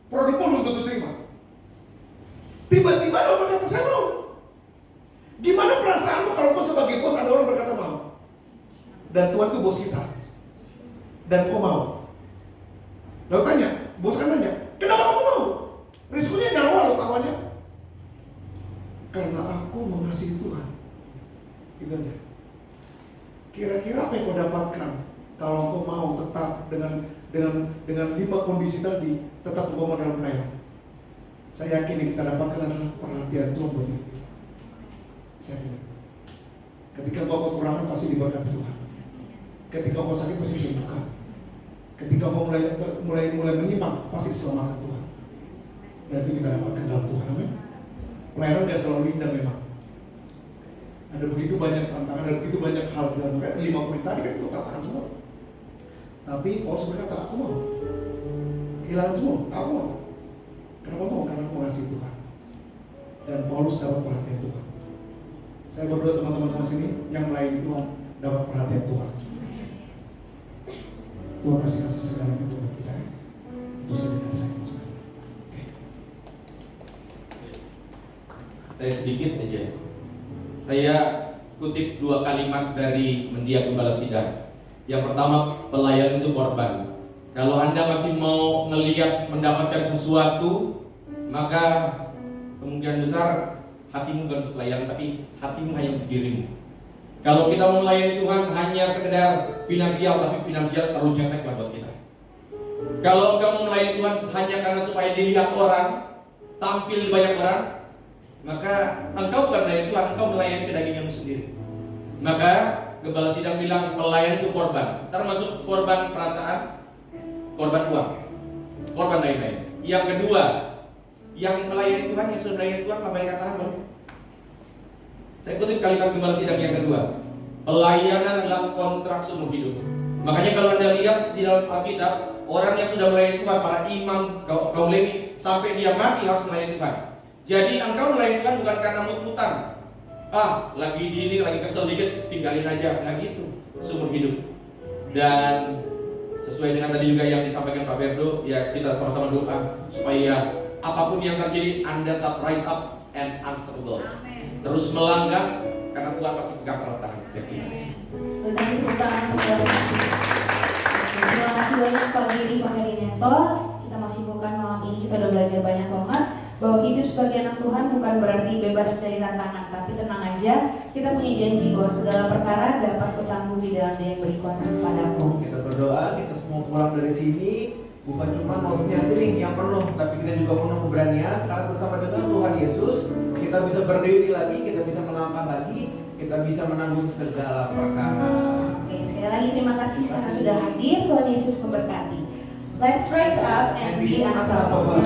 Produk pun belum tentu terima. Tiba-tiba dia berkata, saya mau. Gimana perasaanmu kalau kau sebagai bos ada orang berkata mau? Dan Tuhan itu bos kita. Dan kau mau. Lalu tanya, bos kan nanya, kenapa kamu mau? Risikonya nyawa loh tawannya. Karena aku mengasihi Tuhan. Itu aja. Kira-kira apa yang kau dapatkan kalau kau mau tetap dengan 5 kondisi tadi, tetap kau mau dalam pelayanan? Saya yakin yang kita dapatkan adalah perhatian Tuhan buat hidup. Saya yakin. Ketika kau kekurangan pasti diberkati Tuhan. Ketika kau sakit pasti disembuhkan. Ketika kau mulai menyimpang pasti diselamatkan Tuhan. Dan itu kita dapatkan dalam Tuhan. Amin. Pelayanan gak selalu indah memang. Ada begitu banyak tantangan, ada begitu banyak hal dalam kayak 5 poin tadi kan itu katakan semua. Tapi Paulus berkata, aku mau. Kehilangan semua, aku mau. Kenapa mau? Karena aku mengasihi Tuhan. Dan Paulus dapat perhatian Tuhan. Saya berdoa teman-teman semua sini yang melayani Tuhan dapat perhatian Tuhan. Tuhan pasti kasih segalanya buat kita. Itu saja dari saya. Oke. Saya sedikit aja. Saya kutip 2 kalimat dari Mendia Gembala Sidang. Yang pertama, pelayan itu korban. Kalau Anda masih mau melihat mendapatkan sesuatu, maka kemungkinan besar hatimu bukan untuk pelayan, tapi hatimu hanya untuk dirimu. Kalau kita mau melayani Tuhan hanya sekedar finansial, tapi finansial terlalu cetek lah buat kita. Kalau kamu melayani Tuhan hanya karena supaya dilihat orang, tampil di banyak orang, maka engkau bukan melayani Tuhan, engkau melayani kedaginganmu sendiri. Maka Gembala Sidang bilang pelayan itu korban, termasuk korban perasaan, korban uang, korban lain-lain. Yang kedua, yang melayani Tuhan, yang sudah melayani Tuhan, apa yang katakan boleh? Saya kutip kalimat Gembala Sidang yang kedua, pelayanan adalah kontrak seumur hidup. Makanya kalau Anda lihat di dalam Alkitab, orang yang sudah melayani Tuhan, para imam, kaum Lewi, sampai dia mati harus melayani Tuhan. Jadi engkau melayani Tuhan bukan karena mut-mutan. Lagi gini, lagi kesel dikit, tinggalin aja. Nah gitu, seumur hidup. Dan sesuai dengan tadi juga yang disampaikan Pak Berdo, ya kita sama-sama doa supaya apapun yang terjadi, Anda tetap rise up and unstoppable. Terus melangkah, karena Tuhan pasti pegang erat tangan setiap kita. Sebentar ini tangan saudara. Terima kasih banyak Pak Giri, Pak Herineto. Kita masih bukan malam ini, kita udah belajar banyak banget bahwa hidup sebagai anak Tuhan bukan berarti bebas dari tantangan, tapi tenang aja, kita punya janji bahwa segala perkara dapat kutanggung di dalam Dia yang beri kuasa kepadaku. Kita berdoa, kita semua pulang dari sini bukan cuma notisnya healing yang penuh, tapi kita juga penuh keberanian karena bersama dengan Tuhan Yesus kita bisa berdiri lagi, kita bisa melangkah lagi, kita bisa menanggung segala perkara. Oke, sekali lagi terima kasih karena sudah hadir. Tuhan Yesus memberkati. Let's rise up and be unstoppable.